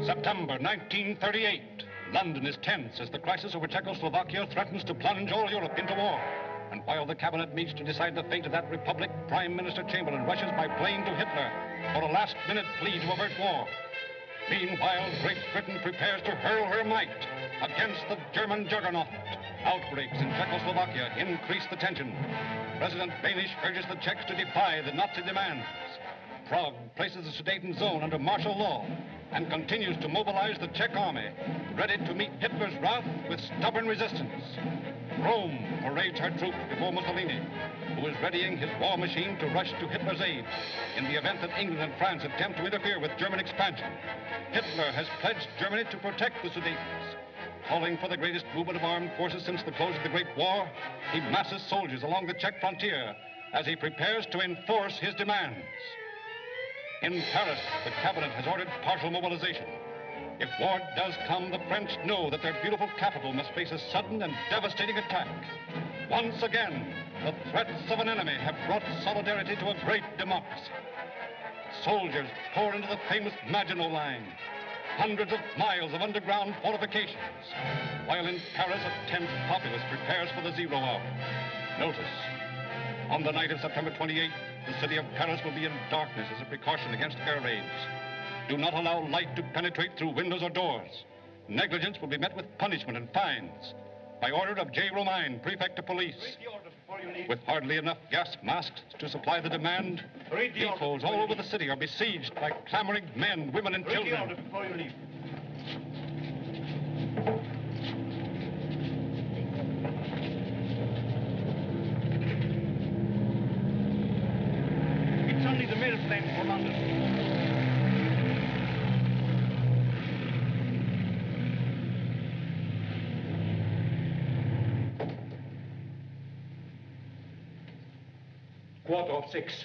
September 1938. London is tense as the crisis over Czechoslovakia threatens to plunge all Europe into war. And while the cabinet meets to decide the fate of that republic, Prime Minister Chamberlain rushes by plane to Hitler for a last-minute plea to avert war. Meanwhile, Great Britain prepares to hurl her might against the German juggernaut. Outbreaks in Czechoslovakia increase the tension. President Banish urges the Czechs to defy the Nazi demands. Prague places the Sudetenland under martial law and continues to mobilize the Czech army, ready to meet Hitler's wrath with stubborn resistance. Rome parades her troops before Mussolini, who is readying his war machine to rush to Hitler's aid in the event that England and France attempt to interfere with German expansion. Hitler has pledged Germany to protect the Sudetens. Calling for the greatest movement of armed forces since the close of the Great War, he masses soldiers along the Czech frontier as he prepares to enforce his demands. In Paris, the cabinet has ordered partial mobilization. If war does come, the French know that their beautiful capital must face a sudden and devastating attack. Once again, the threats of an enemy have brought solidarity to a great democracy. Soldiers pour into the famous Maginot Line, hundreds of miles of underground fortifications, while in Paris a tense populace prepares for the 0 hour. Notice, on the night of September 28th, the city of Paris will be in darkness as a precaution against air raids. Do not allow light to penetrate through windows or doors. Negligence will be met with punishment and fines. By order of J. Romine, Prefect of Police. With hardly enough gas masks to supply the demand, depots all over the city are besieged by clamoring men, women, and children. Read the order before you leave. It's only the mail plane for London. Quarter of 6.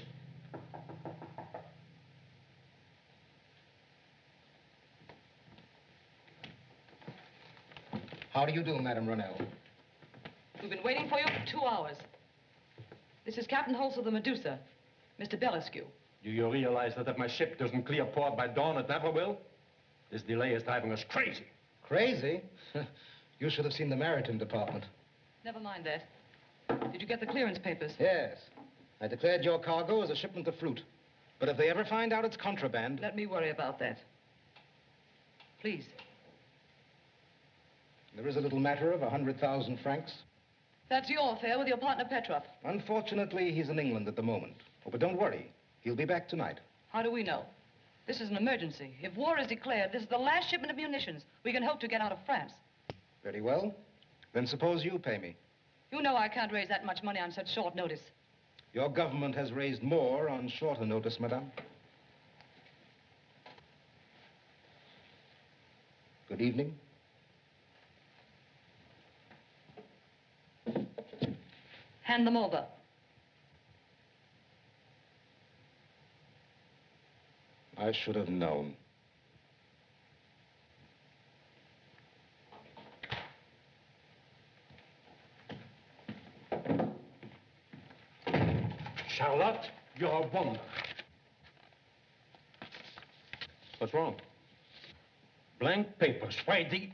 How do you do, Madame Ronell? We've been waiting for you for 2 hours. This is Captain Holtz of the Medusa, Mr. Belescu. Do you realize that if my ship doesn't clear port by dawn, it never will? This delay is driving us crazy. Crazy? You should have seen the Maritime Department. Never mind that. Did you get the clearance papers? Yes. I declared your cargo as a shipment of fruit. But if they ever find out it's contraband... Let me worry about that. Please. There is a little matter of 100,000 francs. That's your affair with your partner Petrov. Unfortunately, he's in England at the moment. Oh, but don't worry. He'll be back tonight. How do we know? This is an emergency. If war is declared, this is the last shipment of munitions we can hope to get out of France. Very well. Then suppose you pay me. You know I can't raise that much money on such short notice. Your government has raised more on shorter notice, madame. Good evening. Hand them over. I should have known. Charlotte, you're a wonder. What's wrong? Blank papers. Why the...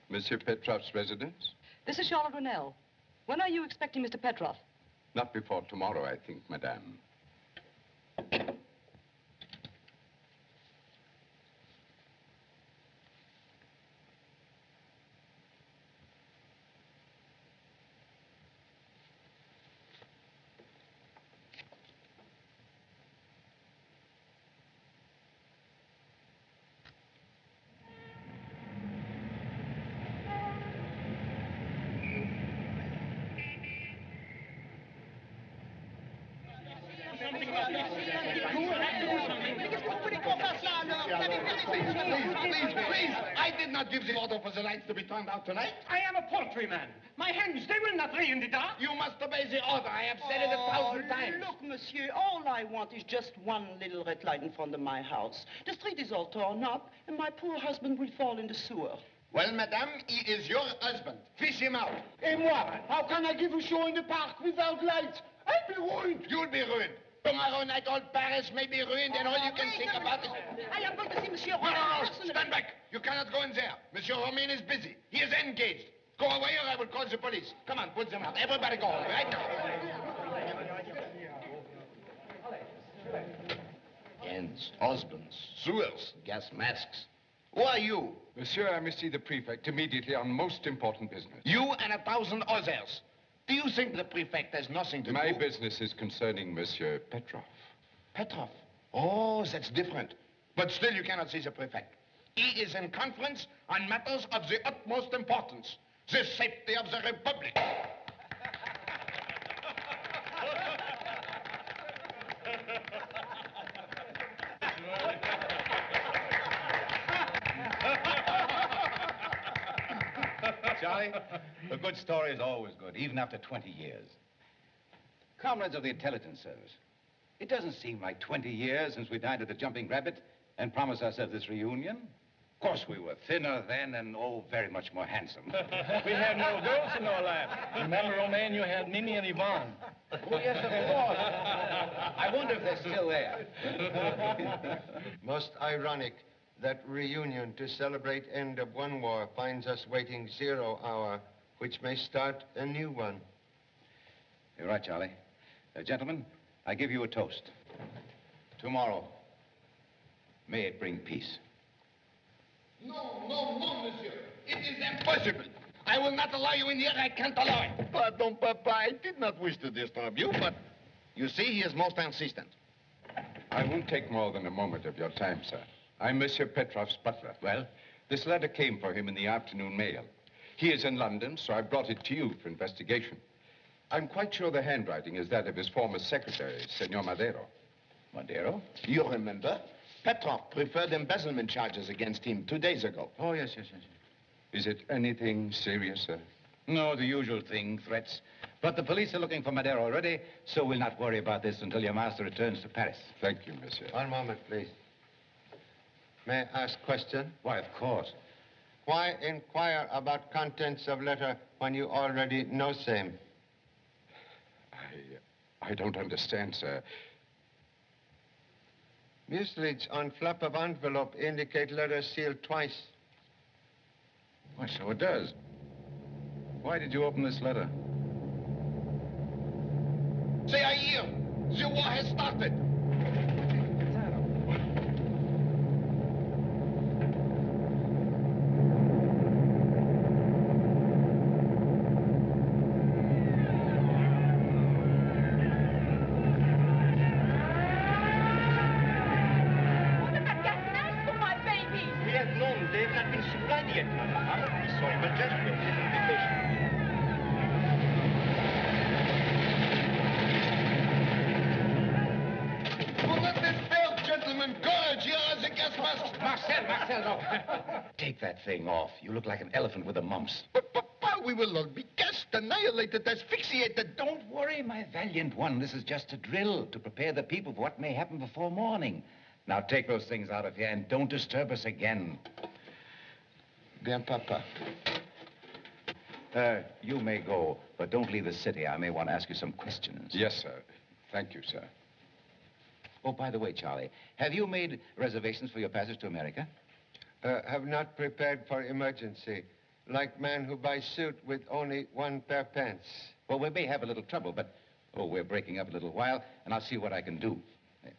Monsieur Petrov's residence? This is Charlotte Ronell. When are you expecting Mr. Petrov? Not before tomorrow, I think, madame. Please, I did not give the order for the lights to be turned out tonight. I am a poultryman. My hens, they will not lay in the dark. You must obey the order. I have said it 1,000 times. Look, monsieur, all I want is just one little red light in front of my house. The street is all torn up, and my poor husband will fall in the sewer. Well, madame, he is your husband. Fish him out. Et moi? How can I give a show in the park without lights? I'll be ruined. You'll be ruined. Tomorrow night, all Paris may be ruined, and all you can think about is... I am going to see Monsieur No, Romain. stand back. You cannot go in there. Monsieur Romain is busy. He is engaged. Go away or I will call the police. Come on, put them out. Everybody go home, right now. Ends, husbands, sewers, gas masks. Who are you? Monsieur, I must see the prefect immediately on most important business. You and 1,000 others. Do you think the prefect has nothing to do? My business is concerning Monsieur Petrov. Petrov? Oh, that's different. But still, you cannot see the prefect. He is in conference on matters of the utmost importance. The safety of the Republic. Charlie, a good story is always good, even after 20 years. Comrades of the intelligence service, it doesn't seem like 20 years since we dined at the Jumping Rabbit and promised ourselves this reunion. Of course, we were thinner then and, oh, very much more handsome. We had no girls in our lap. Remember, Romain, you had Mimi and Yvonne. Oh, yes, of course. I wonder if they're still there. Most ironic that reunion to celebrate end of one war finds us waiting 0 hour, which may start a new one. You're right, Charlie. Gentlemen, I give you a toast. Tomorrow, may it bring peace. No, monsieur. It is impossible. I will not allow you in here. I can't allow it. Pardon, Papa. I did not wish to disturb you, but you see, he is most insistent. I won't take more than a moment of your time, sir. I'm Monsieur Petrov's butler. Well? This letter came for him in the afternoon mail. He is in London, so I brought it to you for investigation. I'm quite sure the handwriting is that of his former secretary, Senor Madero. Madero? You remember? Petrov preferred embezzlement charges against him 2 days ago. Oh, yes. Is it anything serious, sir? No, the usual thing, threats. But the police are looking for Madero already, so we'll not worry about this until your master returns to Paris. Thank you, monsieur. One moment, please. May I ask question? Why, of course. Why inquire about contents of letter when you already know same? I don't understand, sir. Mucilage on flap of envelope indicate letter sealed twice. Why, so it does. Why did you open this letter? Say, I hear. The war has started. Take that thing off. You look like an elephant with the mumps. But, Papa, we will all be gassed, annihilated, asphyxiated. Don't worry, my valiant one. This is just a drill to prepare the people for what may happen before morning. Now take those things out of here and don't disturb us again. Bien, Papa. You may go, but don't leave the city. I may want to ask you some questions. Yes, sir. Thank you, sir. Oh, by the way, Charlie, have you made reservations for your passage to America? Have not prepared for emergency. Like man who buys suit with only 1 pair pants. Well, we may have a little trouble, but, we're breaking up a little while, and I'll see what I can do. Yes.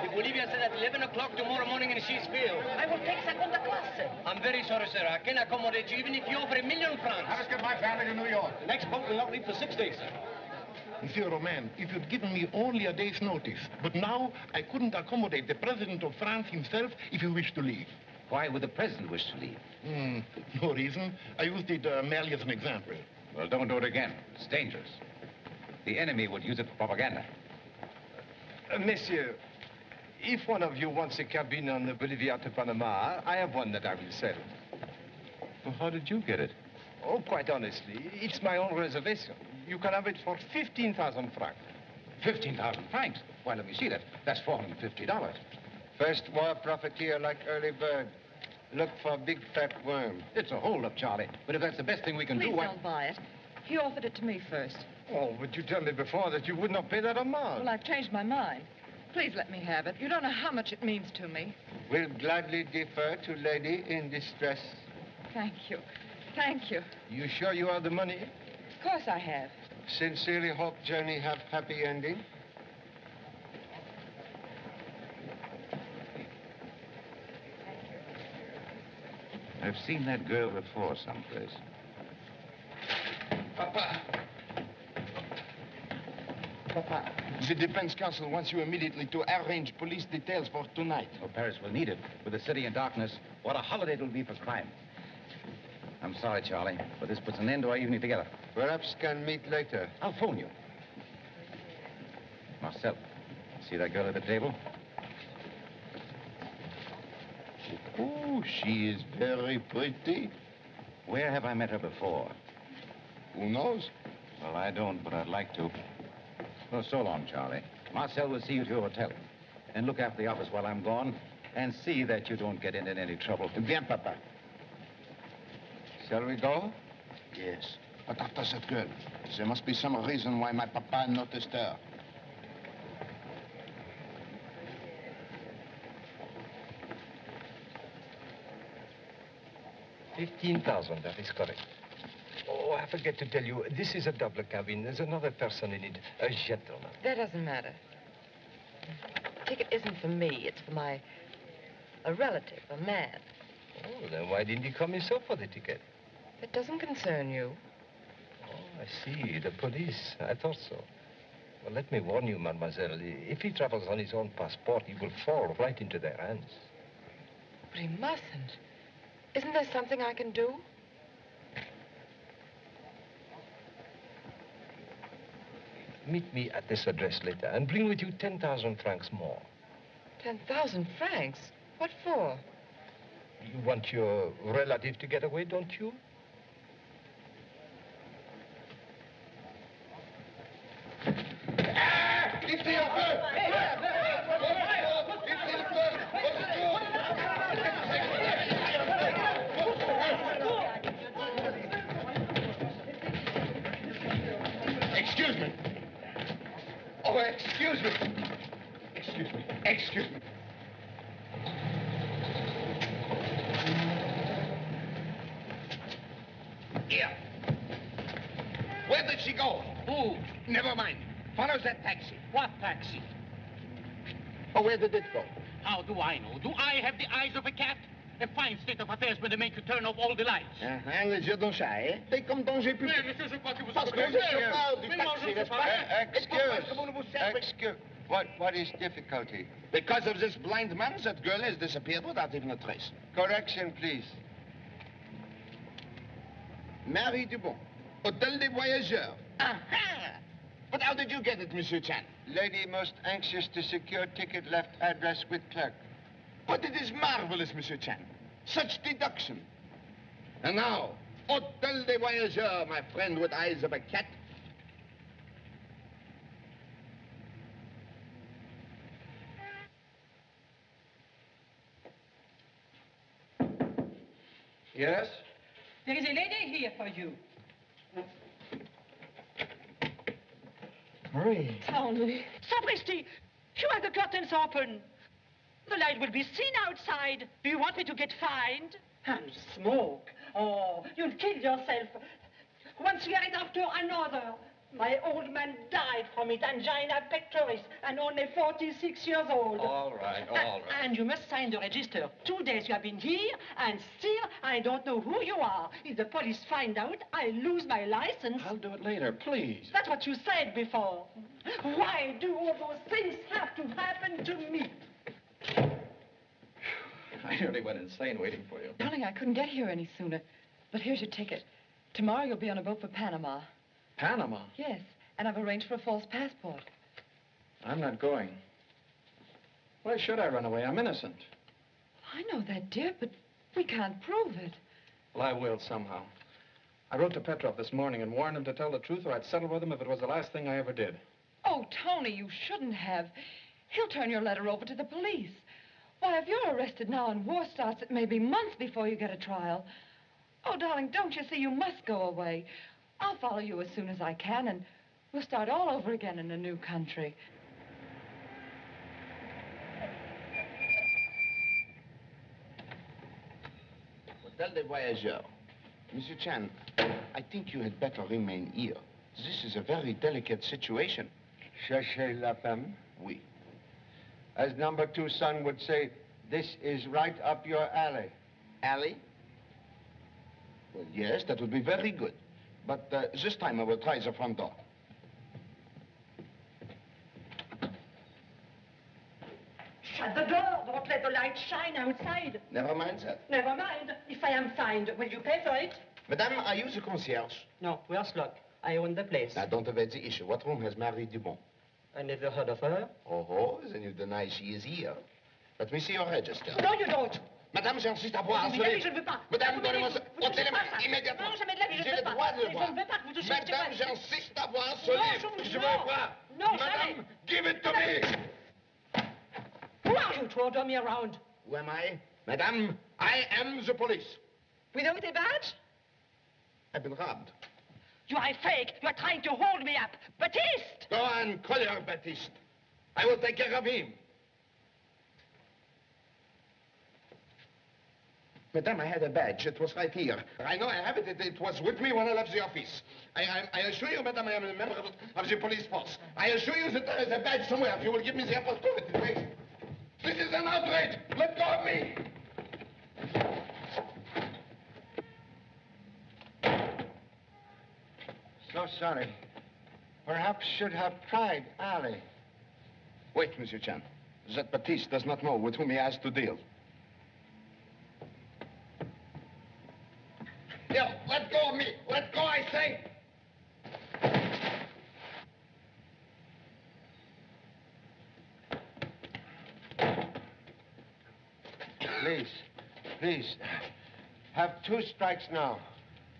If Olivia said at 11 o'clock tomorrow morning in Sheetsfield. I will take segunda classe. I'm very sorry, sir. I can accommodate you even if you offer $1 million francs. I must get my family to New York. The next boat will not leave for 6 days, sir. Monsieur Romain, if you'd given me only a day's notice, but now I couldn't accommodate the President of France himself if he wished to leave. Why would the president wish to leave? No reason. I used it merely as an example. Well, don't do it again. It's dangerous. The enemy would use it for propaganda. Messieurs, if one of you wants a cabin on the Bolivia to Panama, I have one that I will sell. Well, how did you get it? Oh, quite honestly, it's my own reservation. You can have it for 15,000 francs. 15,000 francs? Why, let me see that. That's $450. First war profiteer like early bird. Look for big fat worm. It's a holdup, Charlie. But if that's the best thing we can Please do, why... don't buy it. He offered it to me first. Oh, but you told me before that you would not pay that amount. Well, I've changed my mind. Please let me have it. You don't know how much it means to me. Will gladly defer to lady in distress. Thank you. Thank you. You sure you have the money? Of course I have. Sincerely hope journey have happy ending. I've seen that girl before someplace. Papa. Papa, the defense counsel wants you immediately to arrange police details for tonight. Oh, Paris will need it. With the city in darkness, what a holiday it'll be for crime. I'm sorry, Charlie, but this puts an end to our evening together. Perhaps can meet later. I'll phone you. Marcel, see that girl at the table? Oh, she is very pretty. Where have I met her before? Who knows? Well, I don't, but I'd like to. Well, so long, Charlie. Marcel will see you to your hotel. And look after the office while I'm gone. And see that you don't get into any trouble. Bien, Papa. Shall we go? Yes. But after that girl, there must be some reason why my papa noticed her. $15,000, that is correct. Oh, I forget to tell you, this is a double cabin. There's another person in it, a gentleman. That doesn't matter. The ticket isn't for me. It's for a relative, a man. Oh, then why didn't you come yourself for the ticket? It doesn't concern you. Oh, I see. The police. I thought so. Well, let me warn you, mademoiselle. If he travels on his own passport, he will fall right into their hands. But he mustn't. Isn't there something I can do? Meet me at this address later and bring with you 10,000 francs more. 10,000 francs? What for? You want your relative to get away, don't you? Excuse me. Oh, excuse me. Excuse me. Excuse me. Here. Where did she go? Who? Never mind. Follow that taxi. What taxi? Oh, where did it go? How do I know? Do I have the eyes of a cat? A fine state of affairs when they make you turn off all the lights. Les yeux d'un chat, eh? T'es comme danger public. Mais, monsieur, je crois que vous Parce que je parle du taxi, n'est-ce pas? Excuse. What is difficulty? Because of this blind man, that girl has disappeared without even a trace. Correction, please. Marie Dubon, Hôtel des Voyageurs. Aha! But how did you get it, Monsieur Chan? Lady most anxious to secure ticket left address with Clarke. But it is marvelous, Monsieur Chan. Such deduction. And now, Hôtel des Voyageurs, my friend with eyes of a cat. Yes? There is a lady here for you. Marie. Townley. Sapristi! You have the curtains open. The light will be seen outside. Do you want me to get fined? And smoke. Oh, you'll kill yourself. One cigarette after another. My old man died from it, angina pectoris, and only 46 years old. All right. And you must sign the register. 2 days you have been here, and still I don't know who you are. If the police find out, I lose my license. I'll do it later, please. That's what you said before. Why do all those things have to happen to me? I nearly went insane waiting for you. Darling, I couldn't get here any sooner. But here's your ticket. Tomorrow you'll be on a boat for Panama. Panama? Yes, and I've arranged for a false passport. I'm not going. Why should I run away? I'm innocent. I know that, dear, but we can't prove it. Well, I will somehow. I wrote to Petrov this morning and warned him to tell the truth or I'd settle with him if it was the last thing I ever did. Oh, Tony, you shouldn't have. He'll turn your letter over to the police. Why, if you're arrested now and war starts, it may be months before you get a trial. Oh, darling, don't you see you must go away? I'll follow you as soon as I can, and we'll start all over again in a new country. Hotel des Voyageurs. Monsieur Chan, I think you had better remain here. This is a very delicate situation. Cherchez la femme. Oui. As number 2 son would say, this is right up your alley. Alley? Well, yes, that would be very good. But this time I will try the front door. Shut the door. Don't let the light shine outside. Never mind that. Never mind. If I am fined, will you pay for it? Madame, are you the concierge? No, where's Clarke? I own the place. Now, don't evade the issue. What room has Marie Dubon? I never heard of her. Oh, then you deny she is here. Let me see your register. No, you don't. Madame, j'insiste à voir. Je ne veux pas. Madame, donnez-moi ça. Ôtez les mains immédiatement. Non, jamais de la vie, je J'ai ne le veux pas. droit de le Je voir. ne veux pas que vous touchiez Madame, j'insiste à voir ce livre. Je veux le voir. No, Madame, give it to me. Who are you to order me around? Who am I? Madame, I am the police. Without a badge? I've been robbed. You are a fake. You are trying to hold me up. Baptiste! Go on, call your Baptiste. I will take care of him. Madame, I had a badge. It was right here. I know I have it. It was with me when I left the office. I assure you, Madame, I am a member of the police force. I assure you that there is a badge somewhere. If you will give me the opportunity. Wait. This is an outrage. Let go of me. So sorry. Perhaps should have tried alley. Wait, Monsieur Chan. That Baptiste does not know with whom he has to deal. Here, let go of me. Let go, I say. Please. Have 2 strikes now.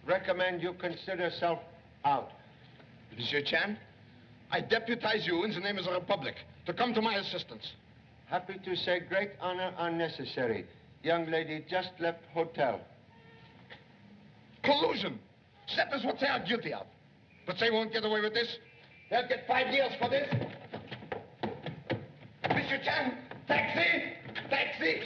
Recommend you consider self out. Monsieur Chan, I deputize you in the name of the Republic to come to my assistance. Happy to say great honor unnecessary. Young lady just left hotel. Collusion. That is what they are guilty of. But they won't get away with this. They'll get 5 years for this. Monsieur Chan, taxi! Taxi!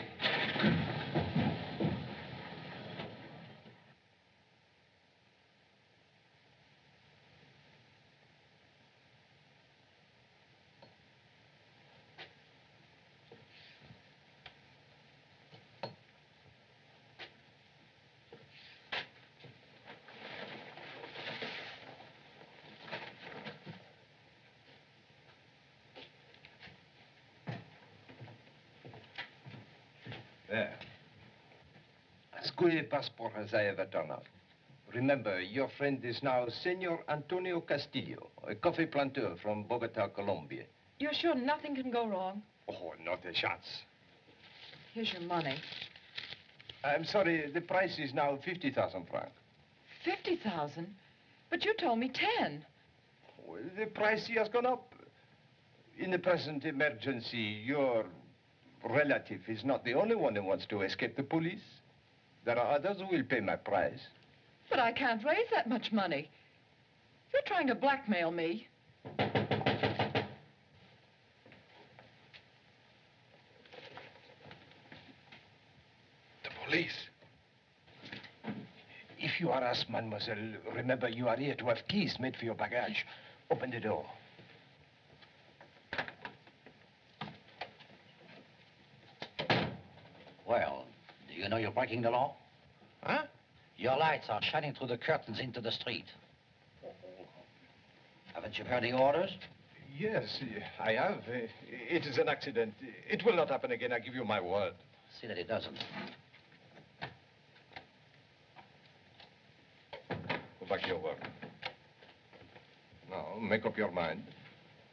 There. As good a passport as I ever turned out. Remember, your friend is now Senor Antonio Castillo, a coffee planter from Bogota, Colombia. You're sure nothing can go wrong? Oh, not a chance. Here's your money. I'm sorry, the price is now 50,000 francs. 50,000? But you told me 10. Well, the price has gone up. In the present emergency, your relative is not the only one who wants to escape the police. There are others who will pay my price. But I can't raise that much money. You're trying to blackmail me. The police? If you are asked, mademoiselle, remember you are here to have keys made for your baggage. Open the door. Well, do you know you're breaking the law? Huh? Your lights are shining through the curtains into the street. Haven't you heard the orders? Yes, I have. It is an accident. It will not happen again, I give you my word. See that it doesn't. Go back to your work. Now, make up your mind.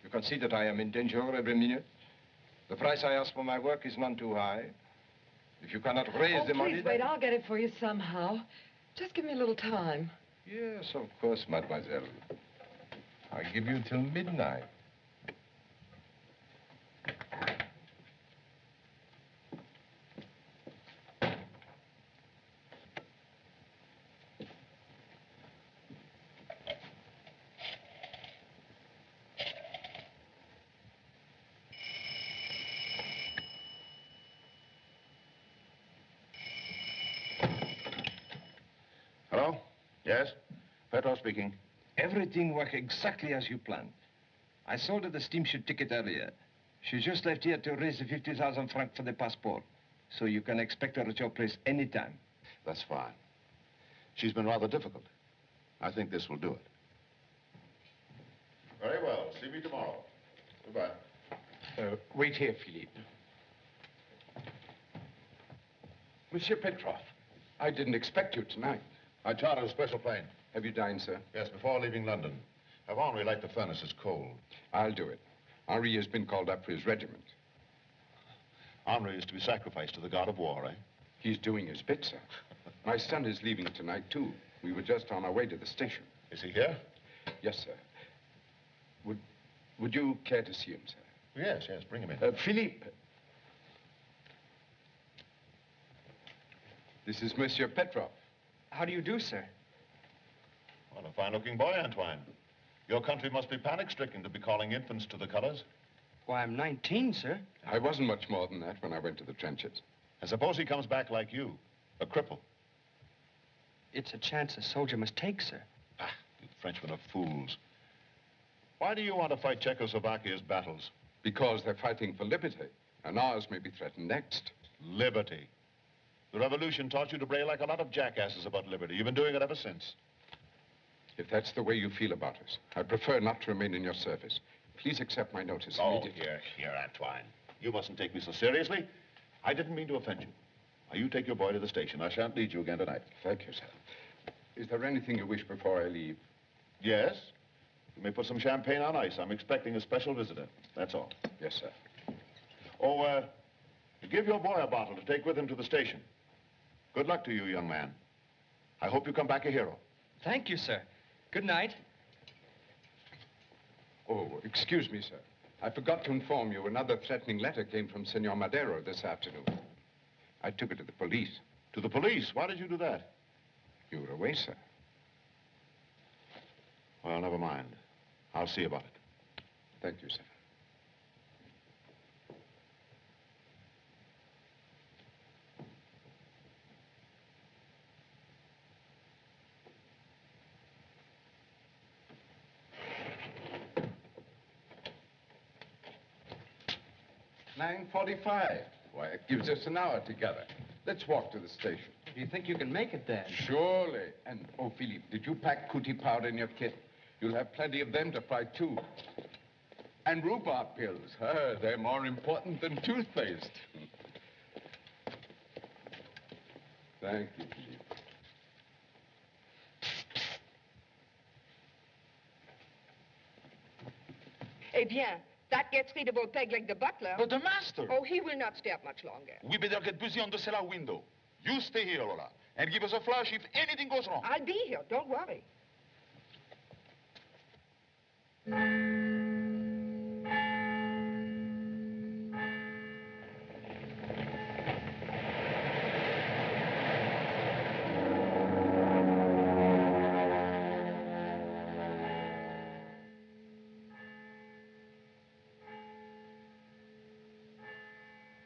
You can see that I am in danger every minute. The price I ask for my work is none too high. If you cannot raise the money... Please wait, I'll get it for you somehow. Just give me a little time. Yes, of course, mademoiselle. I give you till midnight. Yes? Petrov speaking. Everything worked exactly as you planned. I sold her the steamship ticket earlier. She just left here to raise the 50,000 francs for the passport. So you can expect her at your place anytime. That's fine. She's been rather difficult. I think this will do it. Very well. See me tomorrow. Goodbye. Wait here, Philippe. Monsieur Petrov, I didn't expect you tonight. I chartered a special plane. Have you dined, sir? Yes, before leaving London. Have Henri light the furnace. It's cold. I'll do it. Henri has been called up for his regiment. Henri is to be sacrificed to the god of war, eh? He's doing his bit, sir. My son is leaving tonight, too. We were just on our way to the station. Is he here? Yes, sir. Would you care to see him, sir? Yes, yes. Bring him in. Philippe. This is Monsieur Petrov. How do you do, sir? What a fine-looking boy, Antoine. Your country must be panic-stricken to be calling infants to the colors. Why, I'm 19, sir. I wasn't much more than that when I went to the trenches. And suppose he comes back like you, a cripple. It's a chance a soldier must take, sir. Ah, you Frenchmen are fools. Why do you want to fight Czechoslovakia's battles? Because they're fighting for liberty, and ours may be threatened next. Liberty. The revolution taught you to bray like a lot of jackasses about liberty. You've been doing it ever since. If that's the way you feel about us, I prefer not to remain in your service. Please accept my notice immediately. Here, Antoine. You mustn't take me so seriously. I didn't mean to offend you. Now, you take your boy to the station. I shan't need you again tonight. Thank you, sir. Is there anything you wish before I leave? Yes. You may put some champagne on ice. I'm expecting a special visitor. That's all. Yes, sir. Oh, give your boy a bottle to take with him to the station. Good luck to you, young man. I hope you come back a hero. Thank you, sir. Good night. Oh, excuse me, sir. I forgot to inform you another threatening letter came from Senor Madero this afternoon. I took it to the police. To the police? Why did you do that? You were away, sir. Well, never mind. I'll see about it. Thank you, sir. "9:45. Why, it gives us an hour together. Let's walk to the station. Do you think you can make it there? Surely. And, oh, Philippe, did you pack cootie powder in your kit? You'll have plenty of them to fight, too. And rhubarb pills. They're more important than toothpaste. Thank you, Philippe. Eh bien, that gets rid of old Peg like the butler. But the master! Oh, he will not stay up much longer. We better get busy on the cellar window. You stay here, Lola, and give us a flash if anything goes wrong. I'll be here, don't worry.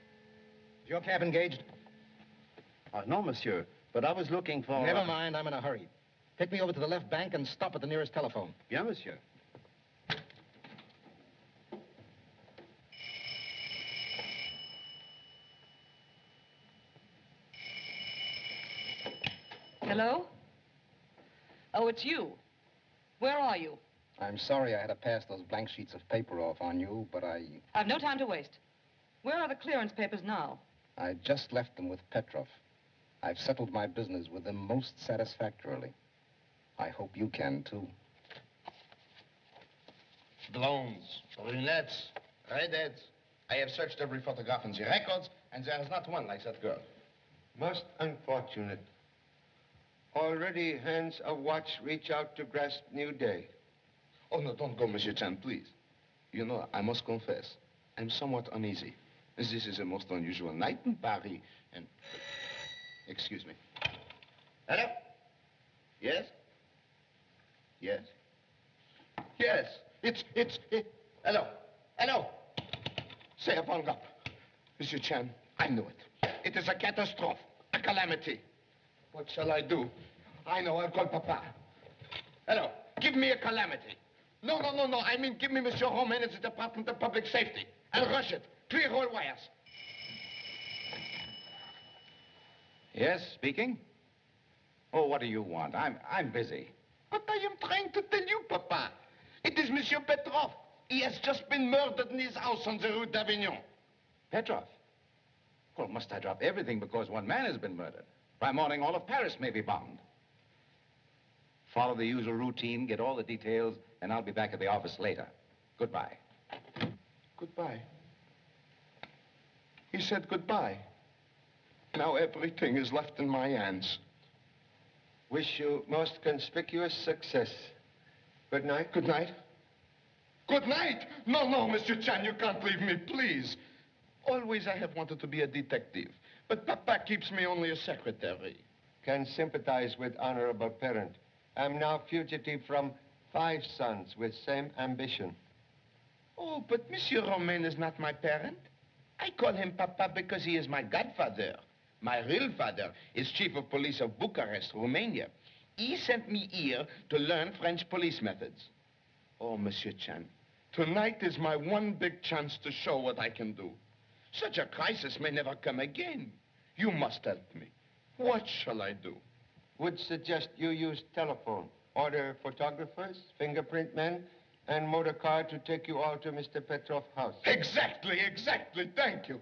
Is your cab engaged? No, monsieur. But I was looking for... Never mind, I'm in a hurry. Take me over to the left bank and stop at the nearest telephone. Bien, monsieur. Hello? Oh, it's you. Where are you? I'm sorry I had to pass those blank sheets of paper off on you, but I've no time to waste. Where are the clearance papers now? I just left them with Petrov. I've settled my business with him most satisfactorily. I hope you can, too. Blondes, brunettes, redheads. I have searched every photograph in the records, and there is not one like that girl. Most unfortunate. Already hands of watch reach out to grasp new day. Oh, no, don't go, Monsieur Chan, please. You know, I must confess, I'm somewhat uneasy. This is a most unusual night in Bari, and... Excuse me. Hello? Yes? Yes? Yes, it's... Hello? Hello? Say upon up. Monsieur Chan, I knew it. It is a catastrophe, a calamity. What shall I do? I know. I'll call Papa. Hello. Give me a calamity. No. I mean, give me Monsieur Romain at the Department of Public Safety. And rush it. Clear all wires. Yes, speaking. Oh, what do you want? I'm busy. But I am trying to tell you, Papa. It is Monsieur Petrov. He has just been murdered in his house on the Rue d'Avignon. Petrov? Well, must I drop everything because one man has been murdered? By morning, all of Paris may be bombed. Follow the usual routine, get all the details, and I'll be back at the office later. Goodbye. Goodbye. He said goodbye. Now everything is left in my hands. Wish you most conspicuous success. Good night. Good night. Good night! No, Monsieur Chan, you can't leave me, please. Always I have wanted to be a detective, but Papa keeps me only a secretary. Can sympathize with honorable parent. I'm now fugitive from 5 sons with same ambition. Oh, but Monsieur Romain is not my parent. I call him Papa because he is my godfather. My real father is chief of police of Bucharest, Romania. He sent me here to learn French police methods. Oh, Monsieur Chan, tonight is my one big chance to show what I can do. Such a crisis may never come again. You must help me. What shall I do? Would suggest you use telephone. Order photographers, fingerprint men, and motor car to take you all to Mr. Petrov's house. Exactly. Thank you.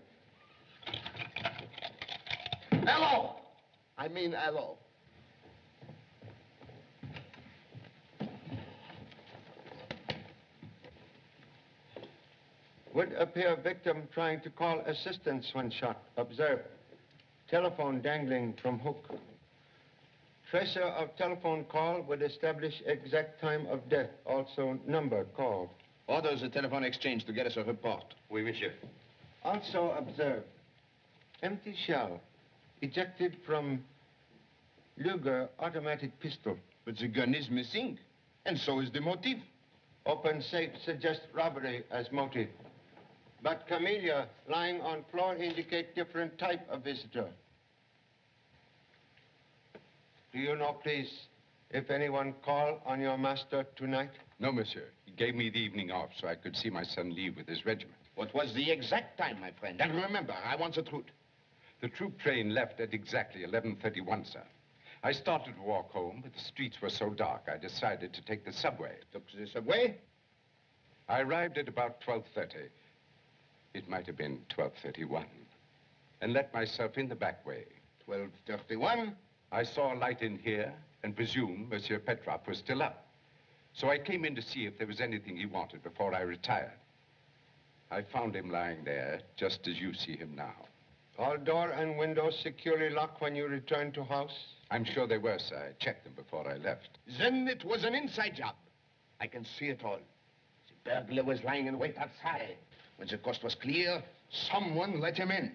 Hello. I mean hello. Would appear victim trying to call assistance when shot. Observe. Telephone dangling from hook. Tracer of telephone call would establish exact time of death. Also number called. Orders the telephone exchange to get us a report. Oui, monsieur. Also observe. Empty shell. Ejected from Luger automatic pistol. But the gun is missing. And so is the motive. Open safe suggests robbery as motive. But camellia lying on floor indicate different type of visitor. Do you know, please, if anyone called on your master tonight? No, monsieur. He gave me the evening off so I could see my son leave with his regiment. What was the exact time, my friend? And remember, I want the truth. The troop train left at exactly 11:31, sir. I started to walk home, but the streets were so dark, I decided to take the subway. Took the subway? I arrived at about 12:30. It might have been 12:31. And let myself in the back way. 12:31? I saw a light in here and presumed Monsieur Petrov was still up. So I came in to see if there was anything he wanted before I retired. I found him lying there, just as you see him now. All door and windows securely locked when you returned to house? I'm sure they were, sir. I checked them before I left. Then it was an inside job. I can see it all. The burglar was lying in wait outside. When the coast was clear, someone let him in.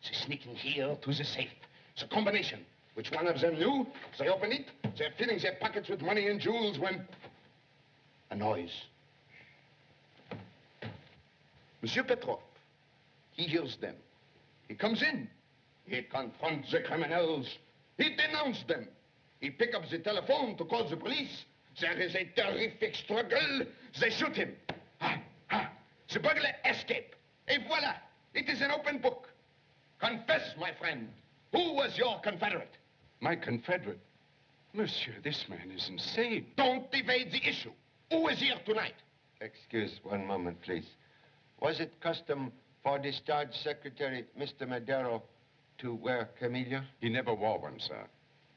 They sneaking here to the safe. The combination. Which one of them knew? They open it. They're filling their pockets with money and jewels when... a noise. Monsieur Petrov, he hears them. He comes in. He confronts the criminals. He denounced them. He picks up the telephone to call the police. There is a terrific struggle. They shoot him. The burglar escaped. Et voila. It is an open book. Confess, my friend. Who was your confederate? My confederate? Monsieur, this man is insane. Don't evade the issue. Who is here tonight? Excuse one moment, please. Was it custom for discharged Secretary Mr. Madero to wear camellia? He never wore one, sir.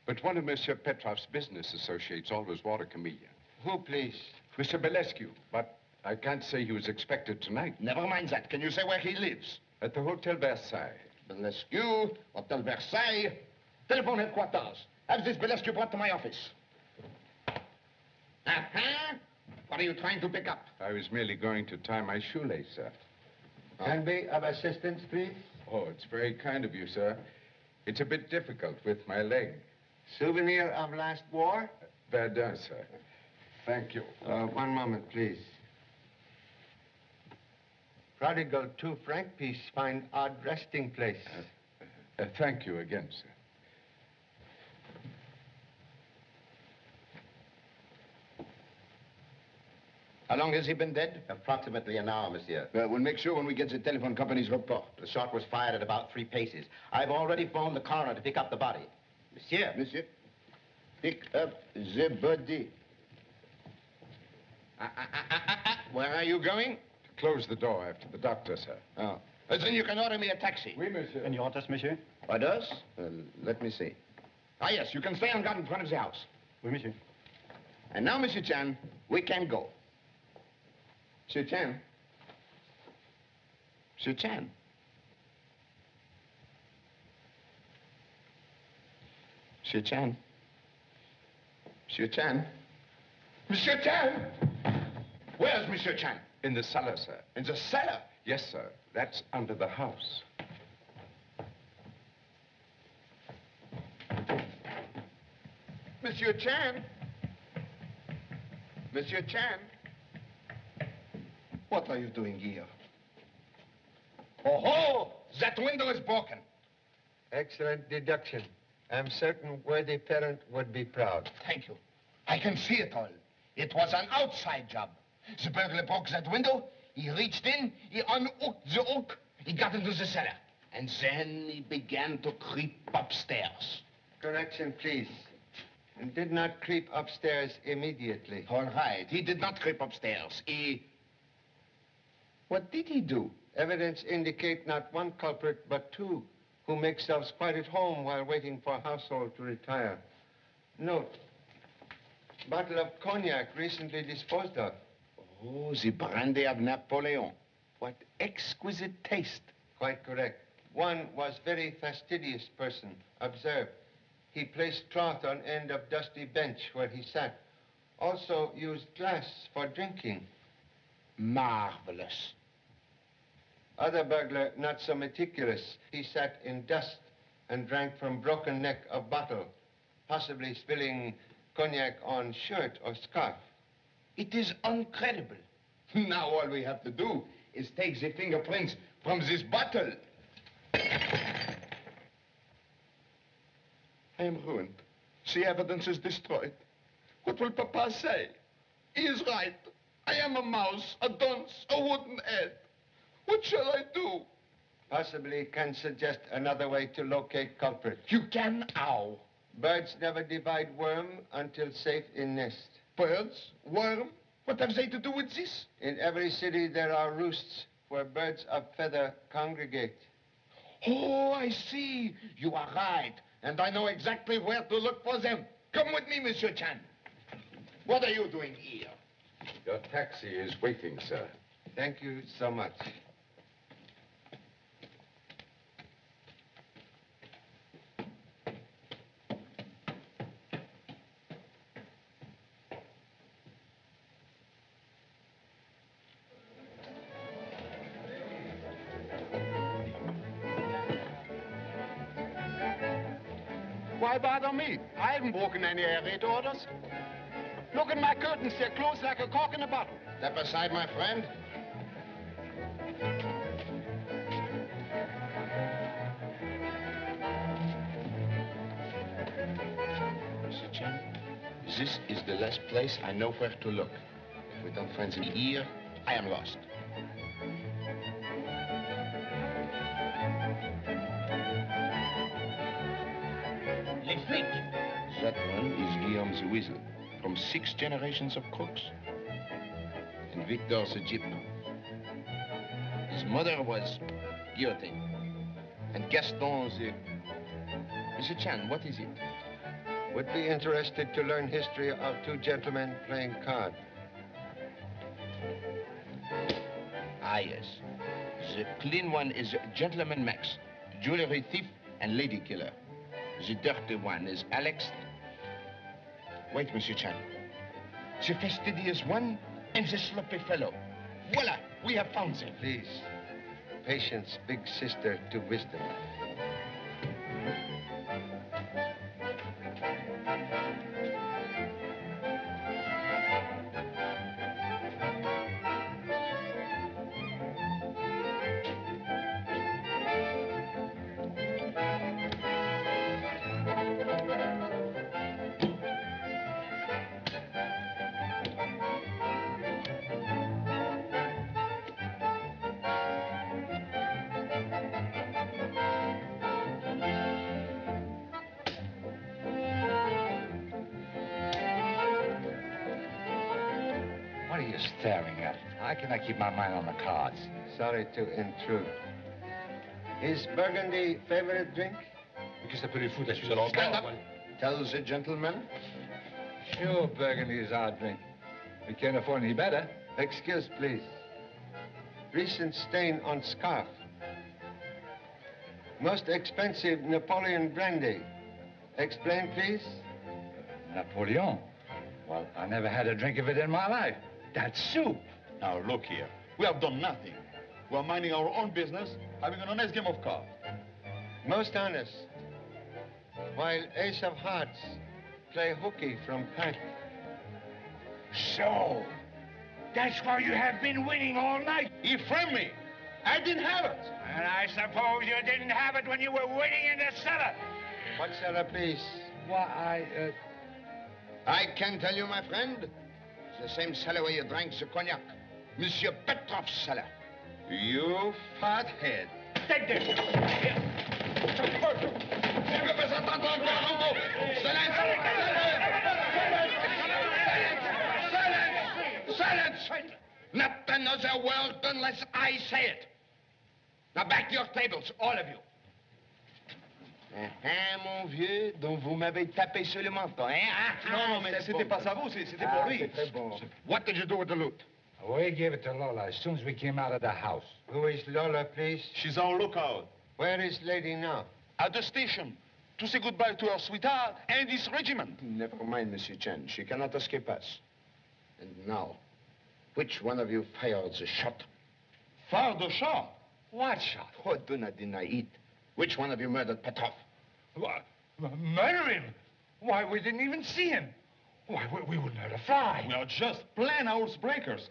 But one of Monsieur Petrov's business associates always wore a camellia. Who, please? Mr. Belescu, but I can't say he was expected tonight. Never mind that. Can you say where he lives? At the Hotel Versailles. Belescu, Hotel Versailles. Telephone headquarters. Have this Belescu brought to my office. What are you trying to pick up? I was merely going to tie my shoelace, sir. Can be of assistance, please? Oh, it's very kind of you, sir. It's a bit difficult with my leg. Souvenir of last war? Verdun, sir. Thank you. One moment, please. Prodigal 2 franc piece find odd resting place. Thank you again, sir. How long has he been dead? Approximately an hour, monsieur. We'll make sure when we get the telephone company's report. The shot was fired at about 3 paces. I've already phoned the coroner to pick up the body. Monsieur. Monsieur, pick up the body. Where are you going? Close the door after the doctor, sir. Oh. Then you can order me a taxi. Oui, monsieur. And your orders, monsieur? Orders? Let me see. Ah, yes, you can stay on guard in front of the house. Oui, monsieur. And now, Monsieur Chan, we can go. Monsieur Chan. Monsieur Chan. Monsieur Chan. Monsieur Chan. Monsieur Chan! Where's Monsieur Chan? In the cellar, sir. In the cellar? Yes, sir. That's under the house. Monsieur Chan? Monsieur Chan? What are you doing here? Oh, ho! That window is broken. Excellent deduction. I'm certain worthy parent would be proud. Thank you. I can see it all. It was an outside job. The burglar broke that window. He reached in, he unhooked the hook, he got into the cellar. And then he began to creep upstairs. Correction, please. And did not creep upstairs immediately. All right. He did not creep upstairs. What did he do? Evidence indicate not one culprit, but two, who make themselves quite at home while waiting for household to retire. Note, bottle of cognac recently disposed of. Oh, the brandy of Napoleon. What exquisite taste. Quite correct. One was very fastidious person. Observe, he placed cloth on end of dusty bench where he sat. Also used glass for drinking. Marvelous. Other burglar, not so meticulous. He sat in dust and drank from broken neck of bottle, possibly spilling cognac on shirt or scarf. It is incredible. Now all we have to do is take the fingerprints from this bottle. I am ruined. The evidence is destroyed. What will Papa say? He is right. I am a mouse, a dunce, a wooden head. What shall I do? Possibly can suggest another way to locate culprit. You can how? Birds never divide worm until safe in nest. Birds? Worm? What have they to do with this? In every city there are roosts where birds of feather congregate. Oh, I see. You are right. And I know exactly where to look for them. Come with me, Monsieur Chan. What are you doing here? Your taxi is waiting, sir. Thank you so much. Why bother me? I haven't broken any air raid orders. Look at my curtains. They're closed like a cork in a bottle. Step aside, my friend. Mr. Chen, this is the last place I know where to look. If we don't find them here, I am lost. That one is Guillaume the Weasel, from 6 generations of crooks. And Victor the Gyp. His mother was guillotined. And Gaston the... Mr. Chan, what is it? Would be interested to learn history of two gentlemen playing card. Ah, yes. The clean one is Gentleman Max, jewelry thief and lady killer. The dirty one is Alex. Wait, Monsieur Chan. The fastidious one and the sloppy fellow. Voila, we have found them. Please, patience, big sister to wisdom. you staring at? How can I keep my mind on the cards? Sorry to intrude. Is Burgundy favorite drink? Qu'est-ce que ça peut les foutre à suivre Stand up. Tell the gentleman. Sure, Burgundy is our drink. We can't afford any better. Excuse, please. Recent stain on scarf. Most expensive Napoleon brandy. Explain, please. Napoleon? Well, I never had a drink of it in my life. That's soup. Now, look here. We have done nothing. We're minding our own business, having an honest game of cards. Most honest. While Ace of Hearts play hooky from pack. So, that's why you have been winning all night. He framed me. I didn't have it. And I suppose you didn't have it when you were waiting in the cellar. What cellar, please? Why, I can tell you, my friend, it's the same cellar where you drank the cognac. Monsieur Petrov's cellar. You fathead. Take this. Silence! Not another word unless I say it. Now back to your tables, all of you. Mon vieux, donc vous m'avez tapé sur le menton, hein? Non, mais c'était pas ça vous, c'était pour lui. C'est bon. What did you do with the loot? We gave it to Lola as soon as we came out of the house. Who is Lola, please? She's on lookout. Where is lady now? At the station, to say goodbye to her sweetheart and his regiment. Never mind, Monsieur Chen. She cannot escape us. And now, which one of you fired the shot? Fired the shot? What shot? Oh, do not deny it. Which one of you murdered Petrov? What? Murder him? Why, we didn't even see him. Why, we wouldn't hurt a fly. We are just plain housebreakers.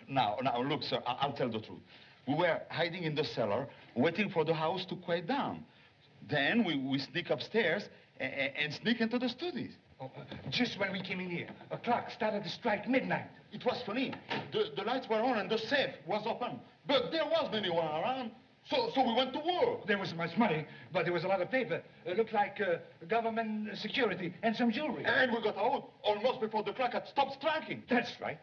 Now, look, sir, I'll tell the truth. We were hiding in the cellar, waiting for the house to quiet down. Then we sneak upstairs and sneak into the studios. Just when we came in here, a clock started to strike midnight. It was funny. The lights were on and the safe was open. But there wasn't anyone around, so we went to work. There wasn't much money, but there was a lot of paper. It looked like government security and some jewelry. And we got out almost before the clock had stopped striking. That's right.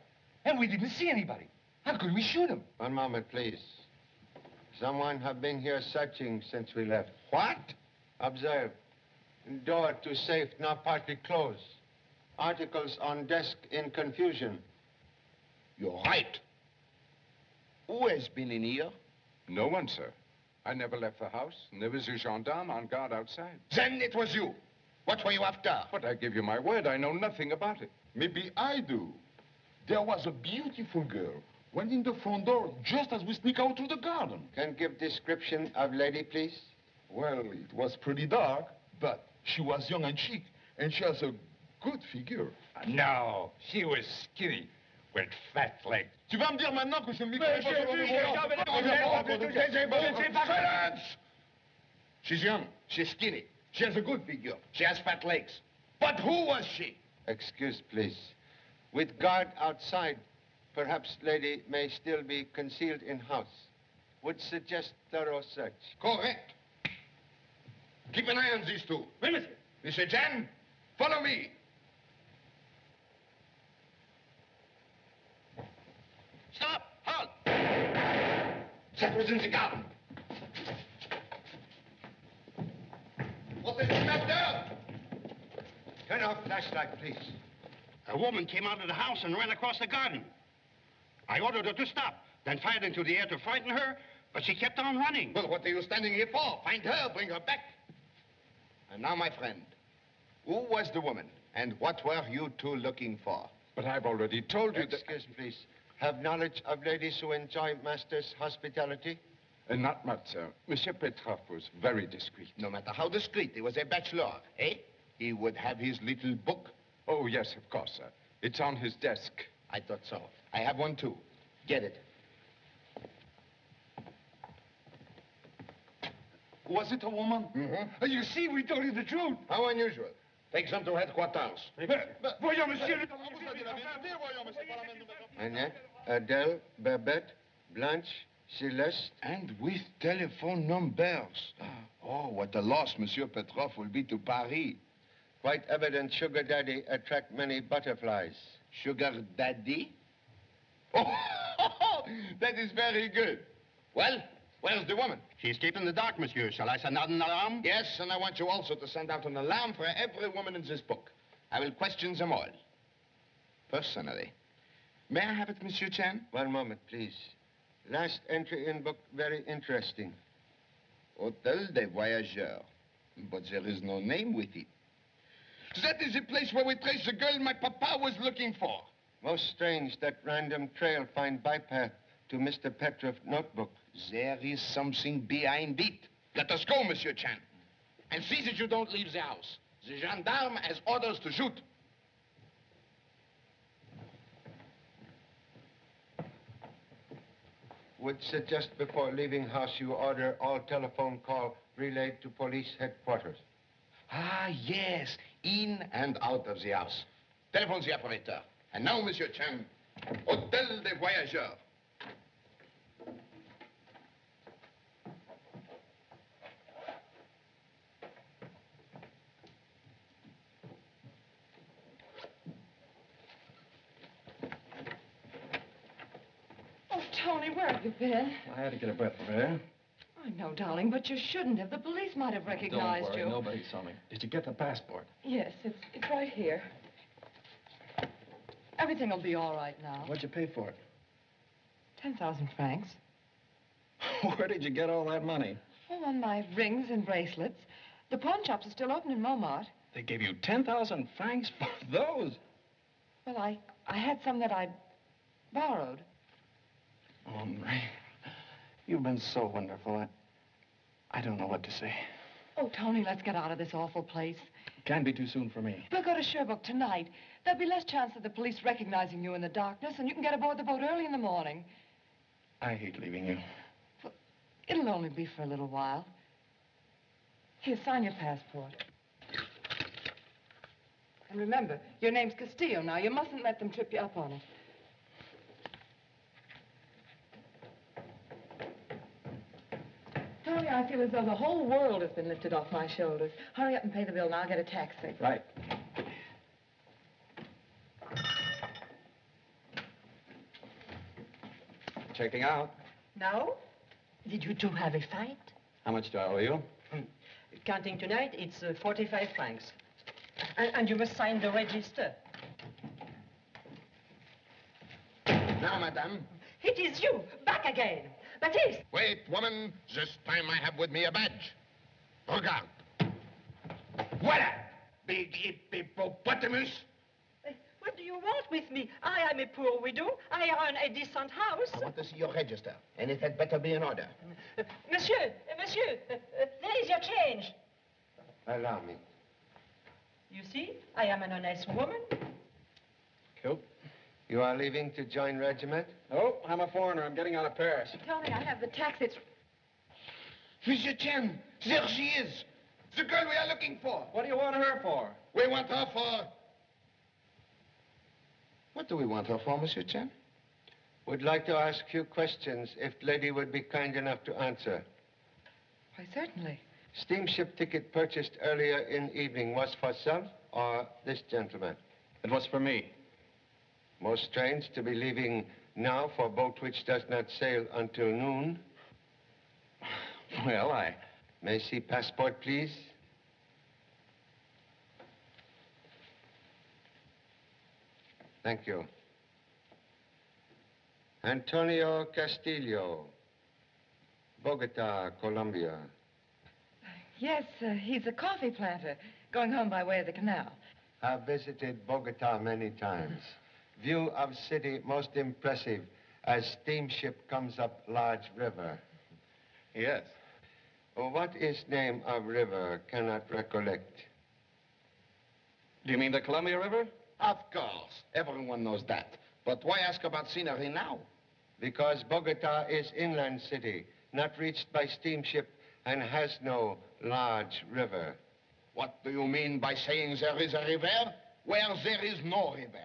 And we didn't see anybody. How could we shoot him? One moment, please. Someone have been here searching since we left. What? Observe. Door to safe not partly closed. Articles on desk in confusion. You're right. Who has been in here? No one, sir. I never left the house, and there was a gendarme on guard outside. Then it was you. What were you after? But I give you my word, I know nothing about it. Maybe I do. There was a beautiful girl went in the front door just as we sneak out through the garden. Can give description of lady, please? Well, it was pretty dark, but she was young and chic, and she has a good figure. No, she was skinny with fat legs. Tu vas me dire maintenant que je me Silence! She's young. She's skinny. She has a good figure. She has fat legs. But who was she? Excuse, please. With guard outside, perhaps lady may still be concealed in house. Would suggest thorough search. Correct. Keep an eye on these two. Oui, monsieur. Monsieur Chen, follow me. Stop! Halt! That was in the garden. What is that there? Turn off flashlight, please. A woman came out of the house and ran across the garden. I ordered her to stop, then fired into the air to frighten her, but she kept on running. Well, what are you standing here for? Find her, bring her back. And now, my friend, who was the woman, and what were you two looking for? But I've already told you that... Excuse, please. Have knowledge of ladies who enjoy master's hospitality? Not much, sir. Monsieur Petrov was very discreet. No matter how discreet, he was a bachelor, eh? He would have his little book. Oh, yes, of course, sir. It's on his desk. I thought so. I have one, too. Get it. Was it a woman? Mm-hmm. You see, we told you the truth. How unusual. Take them to headquarters. Voyons, monsieur. Annette, Adele, Babette, Blanche, Celeste. And with telephone numbers. Oh, what a loss Monsieur Petrov will be to Paris. Quite evident sugar daddy attract many butterflies. Sugar daddy? Oh, that is very good. Well, where's the woman? She's keeping the dark, monsieur. Shall I send out an alarm? Yes, and I want you also to send out an alarm for every woman in this book. I will question them all. Personally. May I have it, Monsieur Chan? One moment, please. Last entry in book, very interesting. Hotel des Voyageurs. But there is no name with it. That is the place where we trace the girl my papa was looking for. Most strange, that random trail find bypath to Mr. Petrov's notebook. There is something behind it. Let us go, Monsieur Chan. And see that you don't leave the house. The gendarme has orders to shoot. Would suggest before leaving house you order all telephone call relayed to police headquarters. Ah, yes. In and out of the house. Telephone the operator. And now, Monsieur Chan, Hotel des Voyageurs. Oh, Tony, where have you been? I had to get a breath of air. I know, darling, but you shouldn't have. The police might have recognized Don't worry, you. nobody saw me. Did you get the passport? Yes, it's right here. Everything will be all right now. What'd you pay for it? 10,000 francs. Where did you get all that money? Oh, on my rings and bracelets. The pawn shops are still open in Montmartre. They gave you 10,000 francs for those? Well, I had some that I'd borrowed. Oh, Marie, you've been so wonderful. I don't know what to say. Oh, Tony, let's get out of this awful place. Can't be too soon for me. We'll go to Sherbrooke tonight. There'll be less chance of the police recognizing you in the darkness, and you can get aboard the boat early in the morning. I hate leaving you. Well, it'll only be for a little while. Here, sign your passport. And remember, your name's Castillo now. You mustn't let them trip you up on it. Tony, I feel as though the whole world has been lifted off my shoulders. Hurry up and pay the bill, and I'll get a taxi. Right. Checking out. Now, did you two have a fight? How much do I owe you? Counting tonight, it's 45 francs. And you must sign the register. Now, madame. It is you, back again. Baptiste! Wait, woman. This time I have with me a badge. Regarde. Voila! Big hippopotamus. What do you want with me? I am a poor widow. I run a decent house. I want to see your register, and it had better be in order. Monsieur, there is your change. Allow me. You see, I am an honest woman. Cool. You are leaving to join regiment? Oh, I'm a foreigner. I'm getting out of Paris. Tony, I have the taxi. It's... Monsieur Chen, there she is. The girl we are looking for. What do you want her for? We want her for... What do we want her for, Monsieur Chen? Would like to ask you questions, if lady would be kind enough to answer. Why, certainly. Steamship ticket purchased earlier in evening was for self or this gentleman? It was for me. Most strange to be leaving now for a boat which does not sail until noon. Well, I... May I see passport, please? Thank you. Antonio Castillo, Bogota, Colombia. Yes, he's a coffee planter, going home by way of the canal. I've visited Bogota many times. View of city most impressive as steamship comes up large river. Yes. Oh, what is name of river? Cannot recollect. Do you mean the Columbia River? Of course. Everyone knows that. But why ask about scenery now? Because Bogota is inland city, not reached by steamship, and has no large river. What do you mean by saying there is a river where there is no river?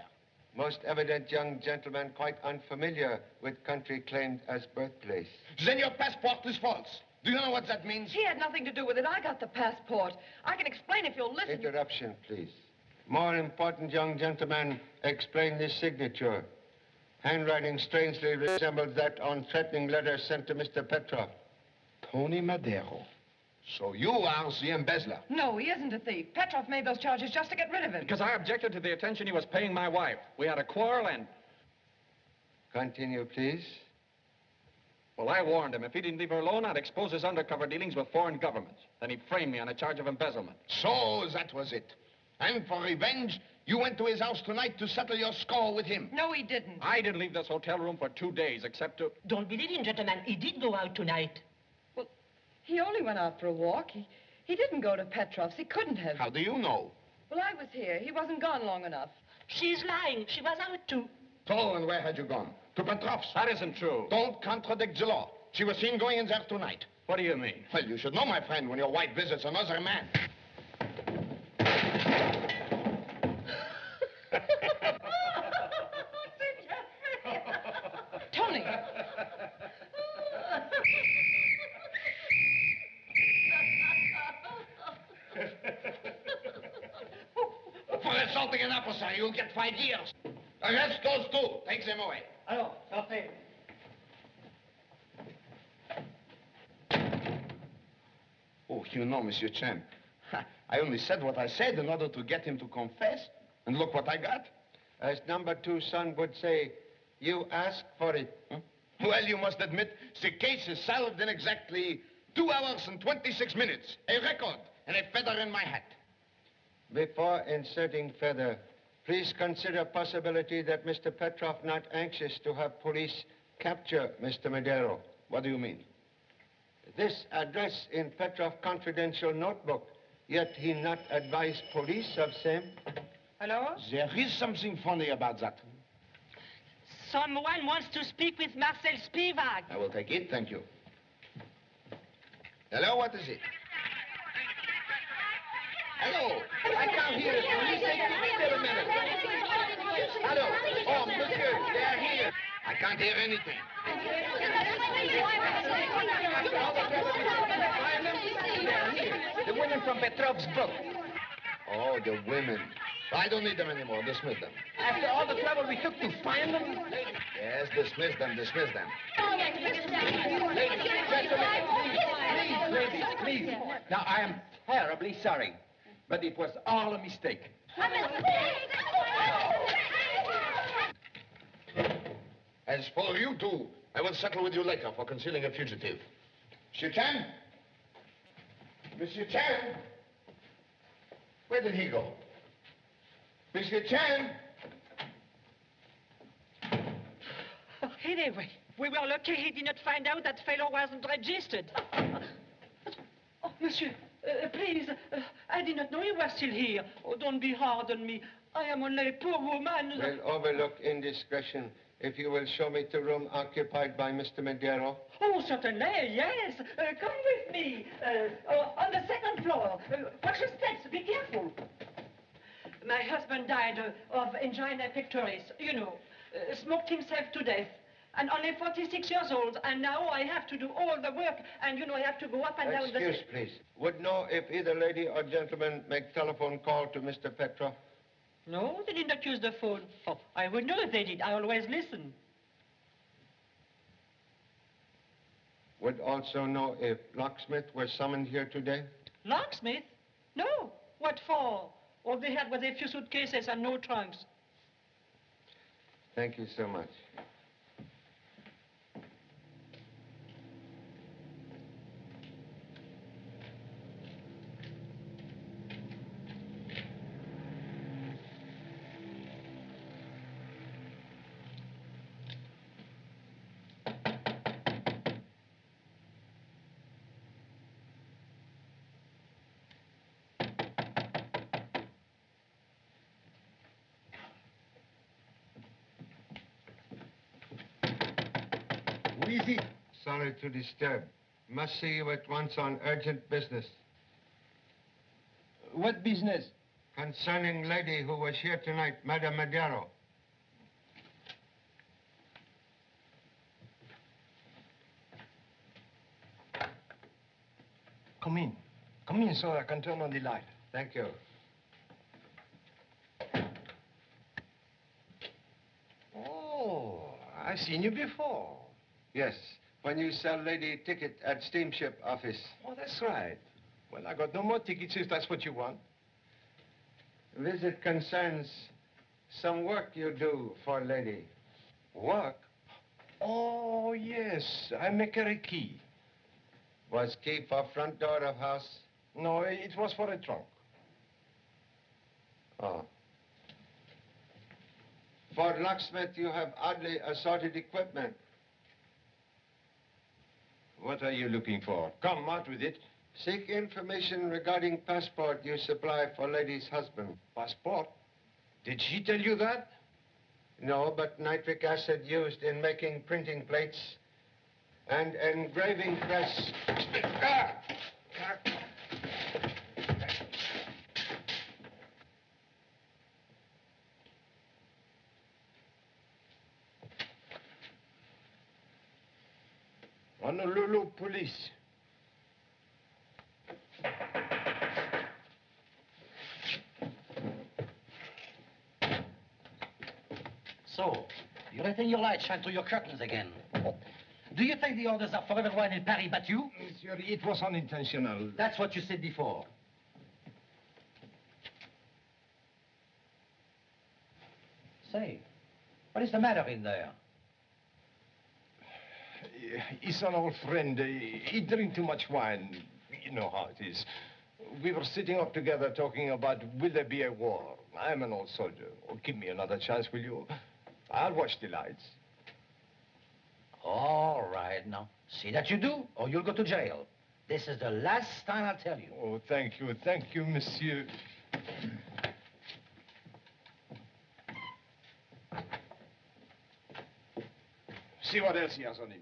Most evident young gentleman quite unfamiliar with country claimed as birthplace. Then your passport is false. Do you know what that means? He had nothing to do with it. I got the passport. I can explain if you'll listen. Interruption, please. More important, young gentleman, explain this signature. Handwriting strangely resembled that on threatening letters sent to Mr. Petrov. Tony Madero. So you are the embezzler. No, he isn't a thief. Petrov made those charges just to get rid of him. Because I objected to the attention he was paying my wife. We had a quarrel and... Continue, please. Well, I warned him. If he didn't leave her alone, I'd expose his undercover dealings with foreign governments. Then he framed me on a charge of embezzlement. So that was it. And for revenge, you went to his house tonight to settle your score with him. No, he didn't. I didn't leave this hotel room for 2 days, except to... Don't believe him, gentlemen. He did go out tonight. Well, he only went out for a walk. He didn't go to Petrov's. He couldn't have. How do you know? Well, I was here. He wasn't gone long enough. She's lying. She was out too. So, and where had you gone? To Petrov's? That isn't true. Don't contradict the law. She was seen going in there tonight. What do you mean? Well, you should know, my friend, when your wife visits another man. Tony! For assaulting an officer, you'll get 5 years. Arrest those two. Take them away. Alors, sortez. Oh, you know, Monsieur Chen, I only said what I said in order to get him to confess. And look what I got. As number 2 son would say, you asked for it. Huh? Well, you must admit, the case is solved in exactly 2 hours and 26 minutes. A record and a feather in my hat. Before inserting further, please consider possibility that Mr. Petrov not anxious to have police capture Mr. Madero. What do you mean? This address in Petrov confidential notebook, yet he not advise police of same. Hello? There is something funny about that. Someone wants to speak with Marcel Spivak. I will take it, thank you. Hello, what is it? Hello, I can't hear it. Please wait a minute. Hello, oh, monsieur, they are here. I can't hear anything. The women from Petrov's book. Oh, the women. I don't need them anymore. Dismiss them. After all the trouble we took to find them? Yes, dismiss them, dismiss them. Ladies, please. Now, I am terribly sorry, but it was all a mistake. As for you two, I will settle with you later for concealing a fugitive. Monsieur Chan? Monsieur Chan? Where did he go? Monsieur Chan? Anyway, we were lucky he did not find out that fellow wasn't registered. Oh, monsieur, please, I did not know you were still here. Oh, don't be hard on me. I am only a poor woman. Will overlook indiscretion if you will show me the room occupied by Mr. Madero. Oh, certainly, yes. Come with me. On the 2nd floor. Watch your steps. Be careful. My husband died of angina pectoris, you know. Smoked himself to death. And only 46 years old. And now I have to do all the work. And, you know, I have to go up and down the... Excuse, please. Would know if either lady or gentleman make telephone call to Mr. Petrov? No, they did not use the phone. Oh, I would know if they did. I always listen. Would also know if locksmith were summoned here today? Locksmith? No. What for? All they had was a few suitcases and no trunks. Thank you so much. Who is it? Sorry to disturb. Must see you at once on urgent business. What business? Concerning lady who was here tonight, Madame Madero. Come in. Come in so I can turn on the light. Thank you. Oh, I've seen you before. Yes, when you sell lady ticket at steamship office. Oh, that's right. Well, I got no more tickets if that's what you want. Visit concerns some work you do for lady. Work? Oh, yes. I make her a key. Was key for front door of house? No, it was for a trunk. Oh. For locksmith, you have oddly assorted equipment. What are you looking for? Come, out with it. Seek information regarding passport you supply for lady's husband. Passport? Did she tell you that? No, but nitric acid used in making printing plates and engraving press. Honolulu police. So, you letting your light shine through your curtains again? Do you think the orders are for everyone in Paris but you? Monsieur, it was unintentional. That's what you said before. Say, what is the matter in there? He's an old friend. He drank too much wine. You know how it is. We were sitting up together talking about will there be a war. I'm an old soldier. Oh, give me another chance, will you? I'll watch the lights. All right, now. See that you do, or you'll go to jail. This is the last time I'll tell you. Oh, thank you, monsieur. See what else he has on him.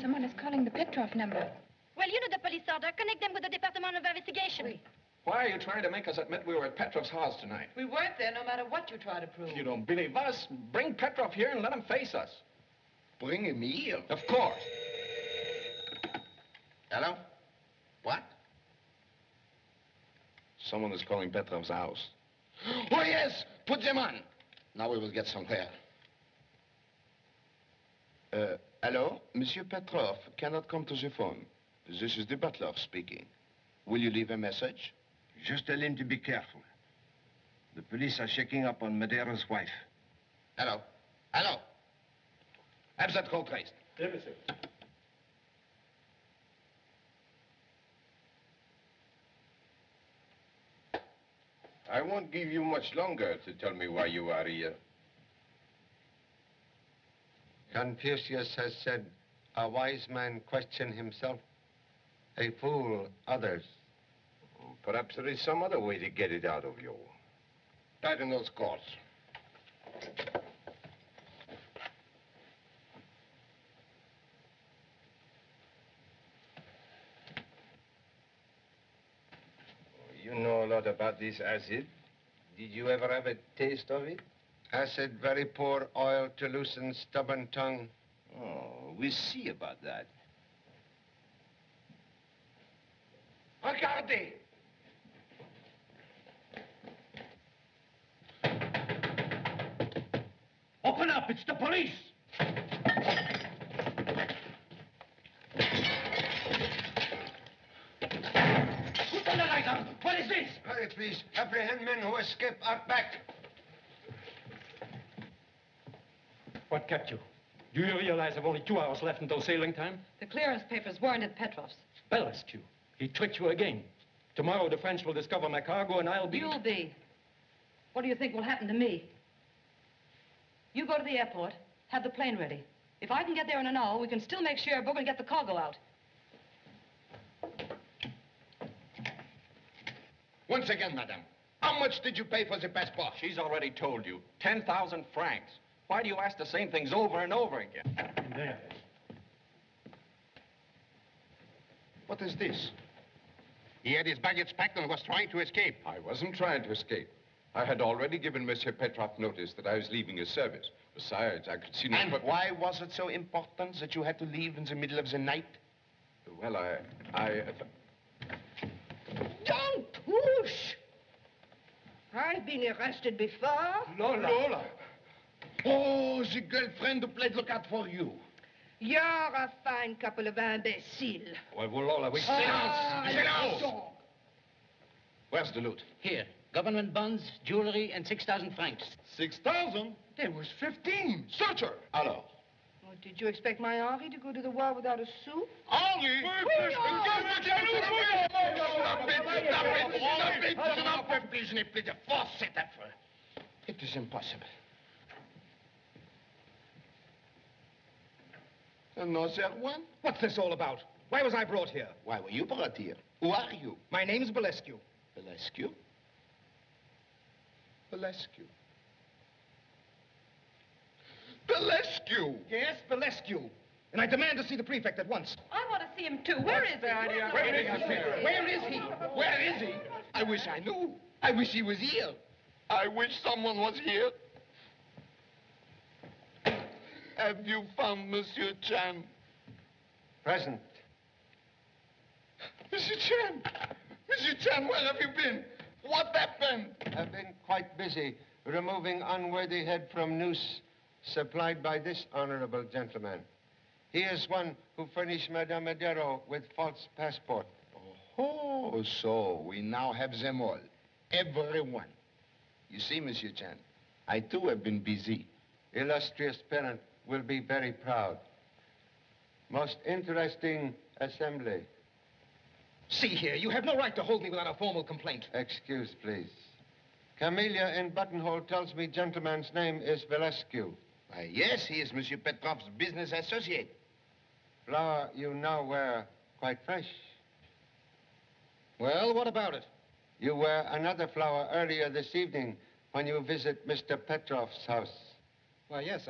Someone is calling the Petrov number. Well, you know the police order. Connect them with the Department of Investigation. Oui. Why are you trying to make us admit we were at Petrov's house tonight? We weren't there no matter what you try to prove. If you don't believe us, bring Petrov here and let him face us. Bring him here? Of course. Hello? What? Someone is calling Petrov's house. Oh, yes! Put them on! Now we will get somewhere. Hello? Monsieur Petrov cannot come to the phone. This is the butler speaking. Will you leave a message? Just tell him to be careful. The police are checking up on Madeire's wife. Hello? Hello? Have that call traced. Yes, monsieur. I won't give you much longer to tell me why you are here. Confucius has said, a wise man question himself, a fool others. Perhaps there is some other way to get it out of you. Tighten those cords. You know a lot about this acid. Did you ever have a taste of it? Acid, very poor oil to loosen stubborn tongue. Oh, we'll see about that. Regardez! Open up, it's the police! Put on the light on. What is this? Hurry, please. Apprehend men who escape out back. What kept you? Do you realize I've only 2 hours left until sailing time? The clearance papers weren't at Petrov's. Belescu. He tricked you again. Tomorrow the French will discover my cargo and I'll be... You'll be. What do you think will happen to me? You go to the airport, have the plane ready. If I can get there in an hour, we can still make Cherbourg and get the cargo out. Once again, madame, how much did you pay for the passport? She's already told you. 10,000 francs. Why do you ask the same things over and over again? There. What is this? He had his baggage packed and was trying to escape. I wasn't trying to escape. I had already given Monsieur Petrov notice that I was leaving his service. Besides, I could see no... And why was it so important that you had to leave in the middle of the night? Well, Don't push! I've been arrested before. Lola. Oh, the girlfriend who played lookout for you. You're a fine couple of imbeciles. Well, Lola, we... Silence! Where's the loot? Here. Government bonds, jewelry, and 6,000 francs. 6,000? There was 15. Search her. Alors? Oh, did you expect my Henri to go to the war without a sou? Henri? It is impossible. Another one? What's this all about? Why was I brought here? Why were you brought here? Who are you? My name's Belescu. Belescu? Belescu. Belescu! Yes, Belescu. And I demand to see the prefect at once. I want to see him, too. Where is he? Where is he? Where is he? I wish I knew. I wish he was here. I wish someone was here. Have you found Monsieur Chan? Present. Monsieur Chan! Monsieur Chan, where have you been? What happened? I've been quite busy removing unworthy head from noose supplied by this honorable gentleman. He is one who furnished Madame Madero with false passport. Oh, so we now have them all. Everyone. You see, Monsieur Chan, I too have been busy. Illustrious parent will be very proud. Most interesting assembly. See here, you have no right to hold me without a formal complaint. Excuse, please. Camellia in buttonhole tells me gentleman's name is Belescu. Why, yes, he is Monsieur Petrov's business associate. Flower you now wear quite fresh. Well, what about it? You wear another flower earlier this evening when you visit Mr. Petrov's house. Why, yes,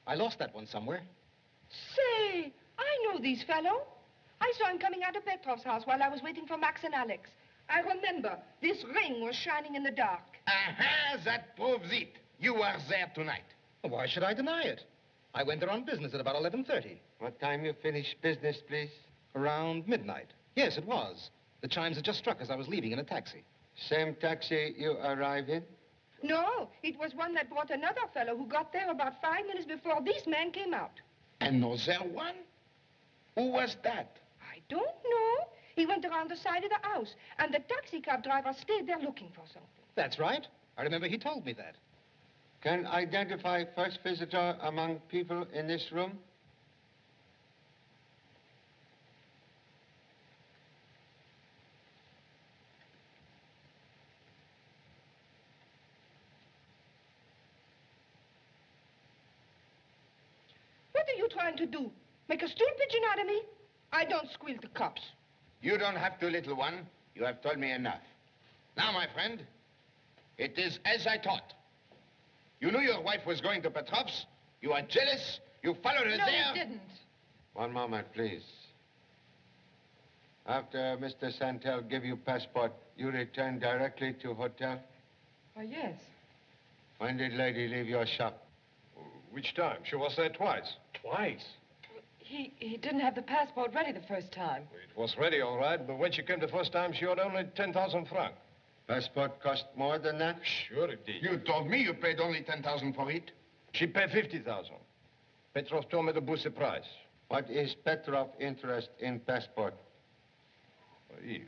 I lost that one somewhere. Say, I know this fellow. I saw him coming out of Petrov's house while I was waiting for Max and Alex. I remember this ring was shining in the dark. Aha, that proves it. You were there tonight. Why should I deny it? I went there on business at about 11:30. What time you finished business, please? Around midnight. Yes, it was. The chimes had just struck as I was leaving in a taxi. Same taxi you arrived in? No, it was one that brought another fellow who got there about 5 minutes before this man came out. Another one? Who was that? I don't know. He went around the side of the house, and the taxi cab driver stayed there looking for something. That's right. I remember he told me that. Can identify first visitor among people in this room? What are you trying to do? Make a stool pigeon out of me? I don't squeal to cops. You don't have to, little one. You have told me enough. Now, my friend, it is as I thought. You knew your wife was going to Petrov's. You are jealous. You followed her there. No, he didn't. One moment, please. After Mr. Santel give you passport, you return directly to hotel? Why, yes. When did lady leave your shop? Which time? She was there twice. Twice? He didn't have the passport ready the first time. It was ready, all right, but when she came the first time, she owed only 10,000 francs. Passport cost more than that? Sure it did. You told me you paid only 10,000 for it. She paid 50,000. Petrov told me to boost the price. What is Petrov's interest in passport? He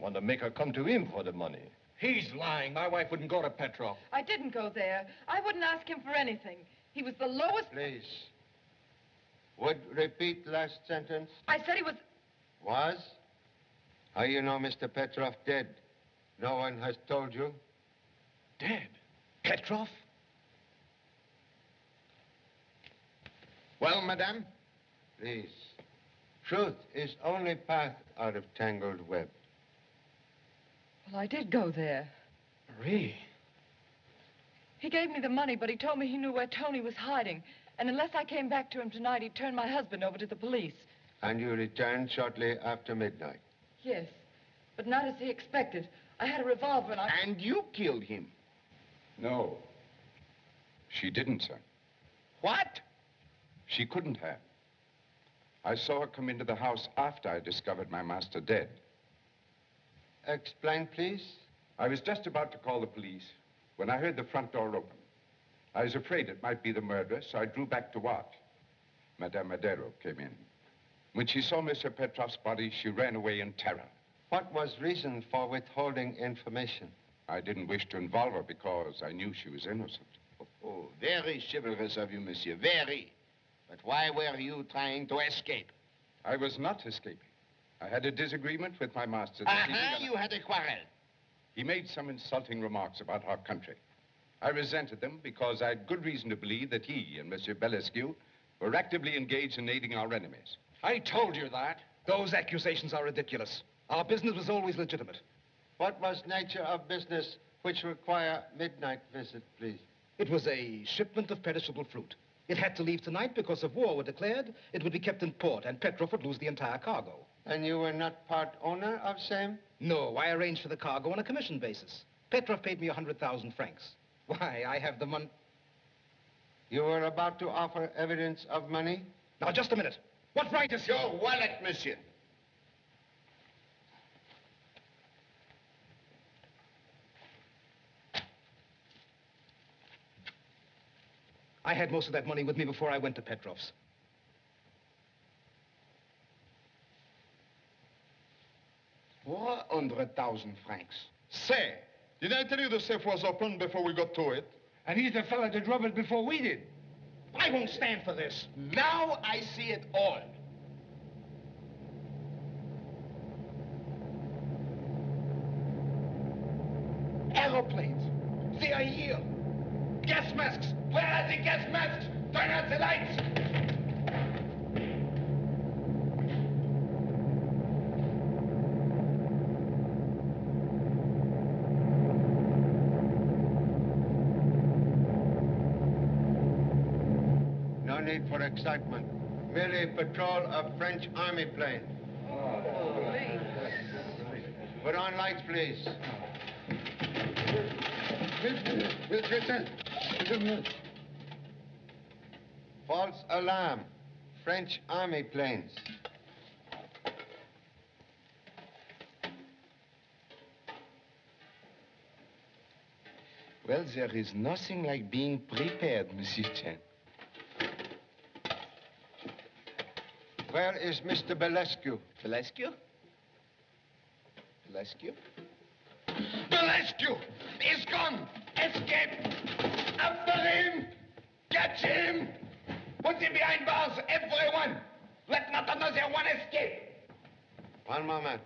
want to make her come to him for the money. He's lying. My wife wouldn't go to Petrov. I didn't go there. I wouldn't ask him for anything. He was the lowest... Please. Would repeat last sentence? I said he was... Was? How you know Mr. Petrov dead? No one has told you? Dead? Petrov? Well, madame? Please. Truth is only path out of tangled web. Well, I did go there. Marie. He gave me the money, but he told me he knew where Tony was hiding. And unless I came back to him tonight, he'd turn my husband over to the police. And you returned shortly after midnight? Yes, but not as he expected. I had a revolver and I... And you killed him? No. She didn't, sir. What? She couldn't have. I saw her come into the house after I discovered my master dead. Explain, please. I was just about to call the police when I heard the front door open. I was afraid it might be the murderer, so I drew back to watch. Madame Madero came in. When she saw Monsieur Petrov's body, she ran away in terror. What was reason for withholding information? I didn't wish to involve her because I knew she was innocent. Oh, very chivalrous of you, monsieur, very. But why were you trying to escape? I was not escaping. I had a disagreement with my master. You had a quarrel. He made some insulting remarks about our country. I resented them because I had good reason to believe that he and Monsieur Belescu were actively engaged in aiding our enemies. I told you that. Those accusations are ridiculous. Our business was always legitimate. What was nature of business which require midnight visit, please? It was a shipment of perishable fruit. It had to leave tonight because if war were declared, it would be kept in port, and Petrov would lose the entire cargo. And you were not part owner of same? No, I arranged for the cargo on a commission basis. Petrov paid me 100,000 francs. Why, I have the money. You were about to offer evidence of money? Now, just a minute. What right is your wallet, monsieur? I had most of that money with me before I went to Petrov's. $400,000 francs. Say, did I tell you the safe was open before we got to it? And he's the fella that robbed it before we did. I won't stand for this. Now I see it all. Aeroplanes. They are here. Gas masks. Where are the gas masks? Turn out the lights. No need for excitement. Merely patrol of French army plane. Put on lights, please. False alarm. French army planes. Well, there is nothing like being prepared, Monsieur Chen. Where is Mr. Belescu? Belescu? Belescu? Belescu! He's gone! Escape! After him! Catch him! Put him behind bars, everyone! Let not another one escape! One moment.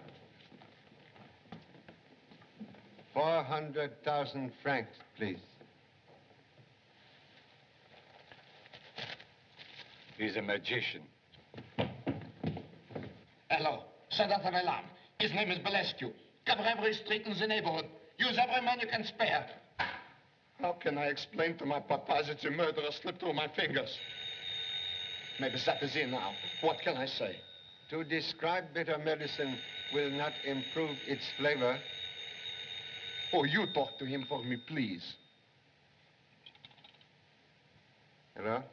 400,000 francs, please. He's a magician. Hello. Set out an alarm. His name is Belescu. Cover every street in the neighborhood. Use every man you can spare. How can I explain to my papa that the murderer slipped through my fingers? Maybe that is it now. What can I say? To describe bitter medicine will not improve its flavor. Oh, you talk to him for me, please. Hello?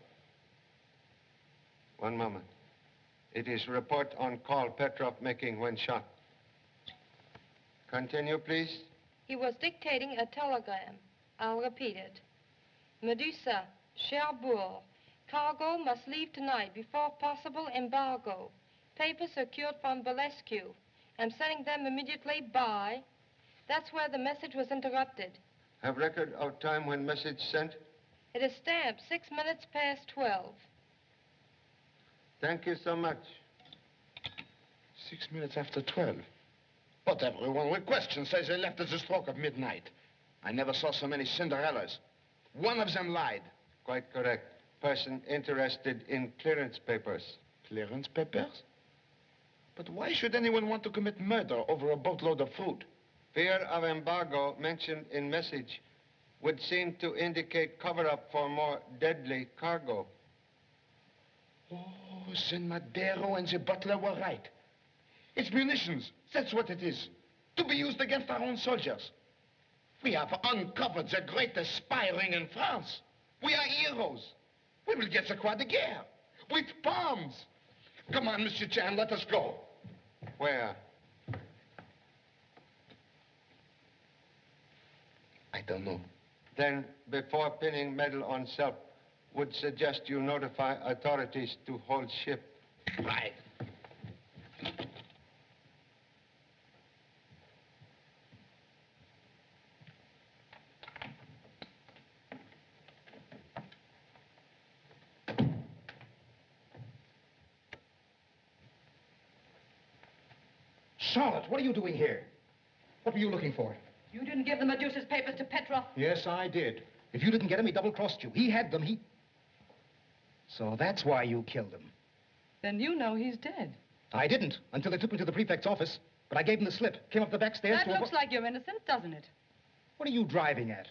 One moment. It is report on call Petrov making when shot. Continue, please. He was dictating a telegram. I'll repeat it. Medusa, Cherbourg. Cargo must leave tonight before possible embargo. Papers secured from Belescu. I'm sending them immediately by. That's where the message was interrupted. Have record of time when message sent? It is stamped 6 minutes past 12. Thank you so much. 6 minutes after 12. But everyone with questions says they left at the stroke of midnight. I never saw so many Cinderellas. One of them lied. Quite correct. Person interested in clearance papers. Clearance papers? But why should anyone want to commit murder over a boatload of fruit? Fear of embargo mentioned in message would seem to indicate cover-up for more deadly cargo. Oh, then Madero and the butler were right. It's munitions. That's what it is. To be used against our own soldiers. We have uncovered the greatest spy ring in France. We are heroes. We will get the Croix de Guerre. With palms. Come on, Monsieur Chan, let us go. Where? I don't know. Then, before pinning medal on self, would suggest you notify authorities to hold ship. Right. Charlotte, what are you doing here? What were you looking for? You didn't give the Medusa's papers to Petrov. Yes, I did. If you didn't get him, he double-crossed you. He had them, So that's why you killed him. Then you know he's dead. I didn't, until they took me to the prefect's office. But I gave him the slip, came up the back stairs That looks like you're innocent, doesn't it? What are you driving at?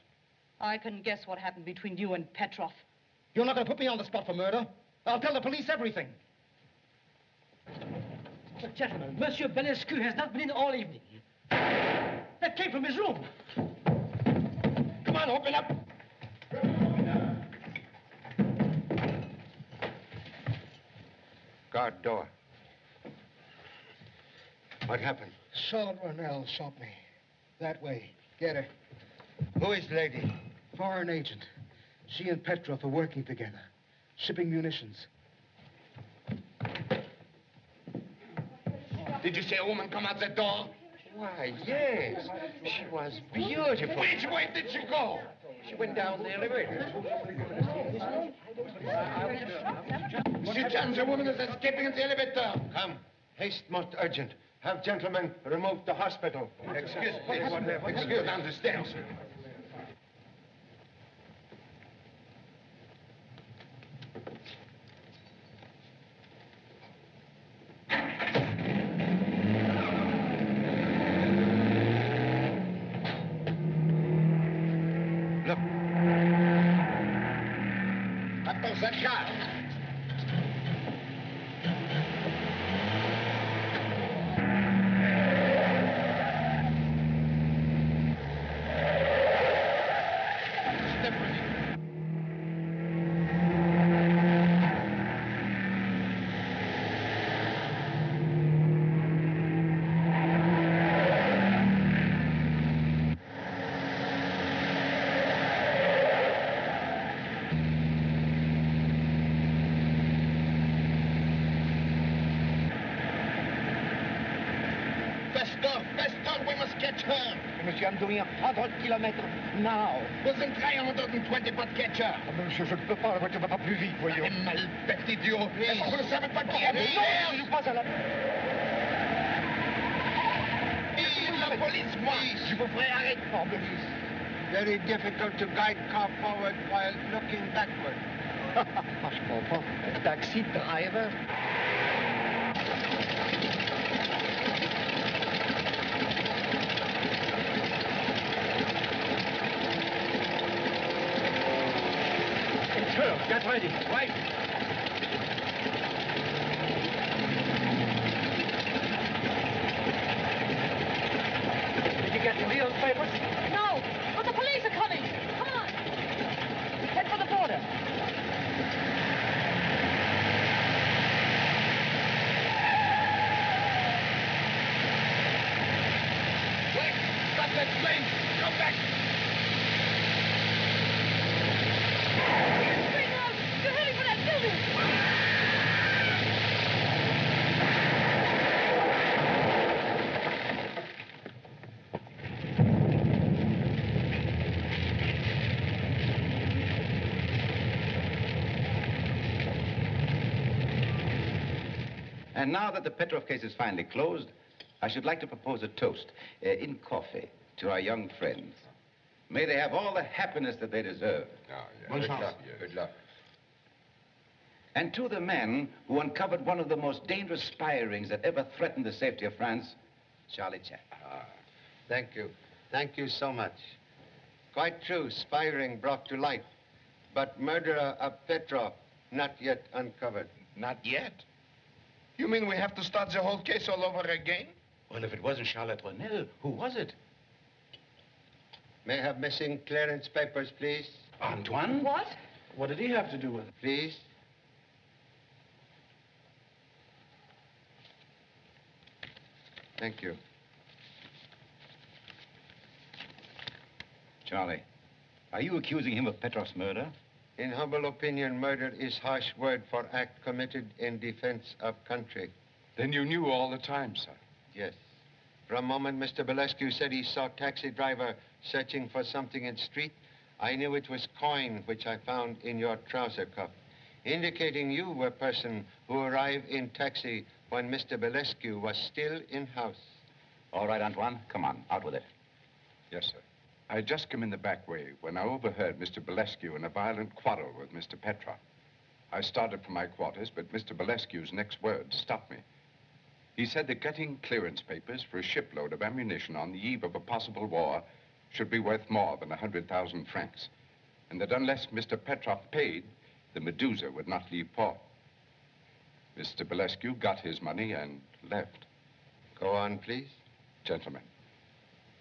I can guess what happened between you and Petrov. You're not going to put me on the spot for murder. I'll tell the police everything. But gentlemen, Monsieur Benescu has not been in all evening. That came from his room. Come on, open up. Guard door. What happened? Charlotte Ronell shot me. That way. Get her. Who is lady? Foreign agent. She and Petrov are working together. Shipping munitions. Did you see a woman come out that door? Why, yes. She was beautiful. Which way did she go? She went down the elevator. Monsieur John, the woman is escaping in the elevator. Come. Haste most urgent. Have gentlemen removed to hospital. Excuse me. Excuse down the stairs. Look. What was that car? Faster, we must catch her. Monsieur, I'm doing 100 kilometers now. Vous en 320, pas de catch her. Monsieur, je ne peux pas, la voiture va pas plus vite, voyons. Malbête idiot. Est-ce que vous ne savez pas qui est Non, je ne suis pas à la... La police, moi. Je vous ferai arrêter. Oh, police. Very difficult to guide car forward while looking backward. Je comprends. Taxi driver. Sure, get ready. Right. Did you get the real papers? No, but the police are coming. Come on. Head for the border. Wait! Stop that plane! Come back! Straight out. You're heading for that building. And now that the Petrov case is finally closed, I should like to propose a toast in coffee to our young friends. May they have all the happiness that they deserve. Good luck. Good luck. And to the men who uncovered one of the most dangerous spy rings that ever threatened the safety of France, Charlie Chaplin. Thank you. Thank you so much. Quite true, spy ring brought to light. But murderer of Petrov, not yet uncovered. Not yet? You mean we have to start the whole case all over again? Well, if it wasn't Charlotte Ronell, who was it? May I have missing clearance papers, please? Antoine? What? What did he have to do with it? Please. Thank you. Charlie, are you accusing him of Petrov's murder? In humble opinion, murder is harsh word for act committed in defense of country. Then you knew all the time, sir? Yes. From the moment Mr. Belescu said he saw taxi driver searching for something in street, I knew it was coin which I found in your trouser cuff, indicating you were person who arrived in taxi when Mr. Belescu was still in house. All right, Antoine, come on, out with it. Yes, sir. I had just come in the back way when I overheard Mr. Belescu in a violent quarrel with Mr. Petrov. I started for my quarters, but Mr. Belescu's next words stopped me. He said that getting clearance papers for a shipload of ammunition on the eve of a possible war should be worth more than 100,000 francs, and that unless Mr. Petrov paid, the Medusa would not leave port. Mr. Belescu got his money and left. Go on, please. Gentlemen,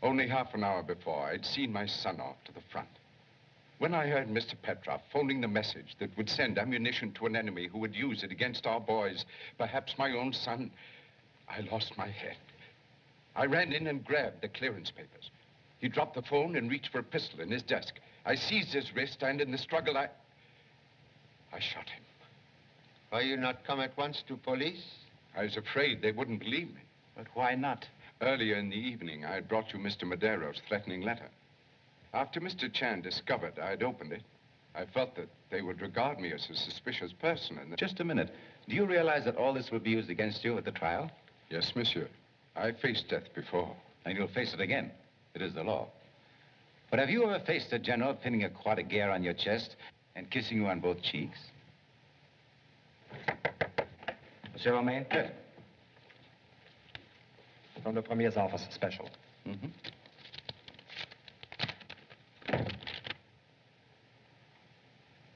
only half an hour before, I'd seen my son off to the front. When I heard Mr. Petrov phoning the message that would send ammunition to an enemy who would use it against our boys, perhaps my own son, I lost my head. I ran in and grabbed the clearance papers. He dropped the phone and reached for a pistol in his desk. I seized his wrist, and in the struggle, I shot him. Why you not come at once to police? I was afraid they wouldn't believe me. But why not? Earlier in the evening, I had brought you Mr. Madero's threatening letter. After Mr. Chan discovered I'd opened it, I felt that they would regard me as a suspicious person and... Just a minute. Do you realize that all this will be used against you at the trial? Yes, monsieur. I faced death before. And you'll face it again. It is the law. But have you ever faced a general pinning a croix de guerre on your chest and kissing you on both cheeks? Monsieur Romain? Yes. From the Premier's office, special. Mm-hmm.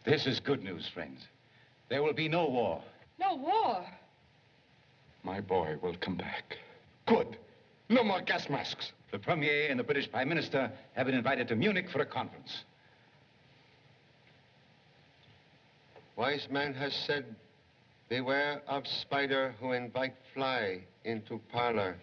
This is good news, friends. There will be no war. No war? My boy will come back. Good. No more gas masks. The Premier and the British Prime Minister have been invited to Munich for a conference. Wise man has said, beware of spider who invite fly into parlor.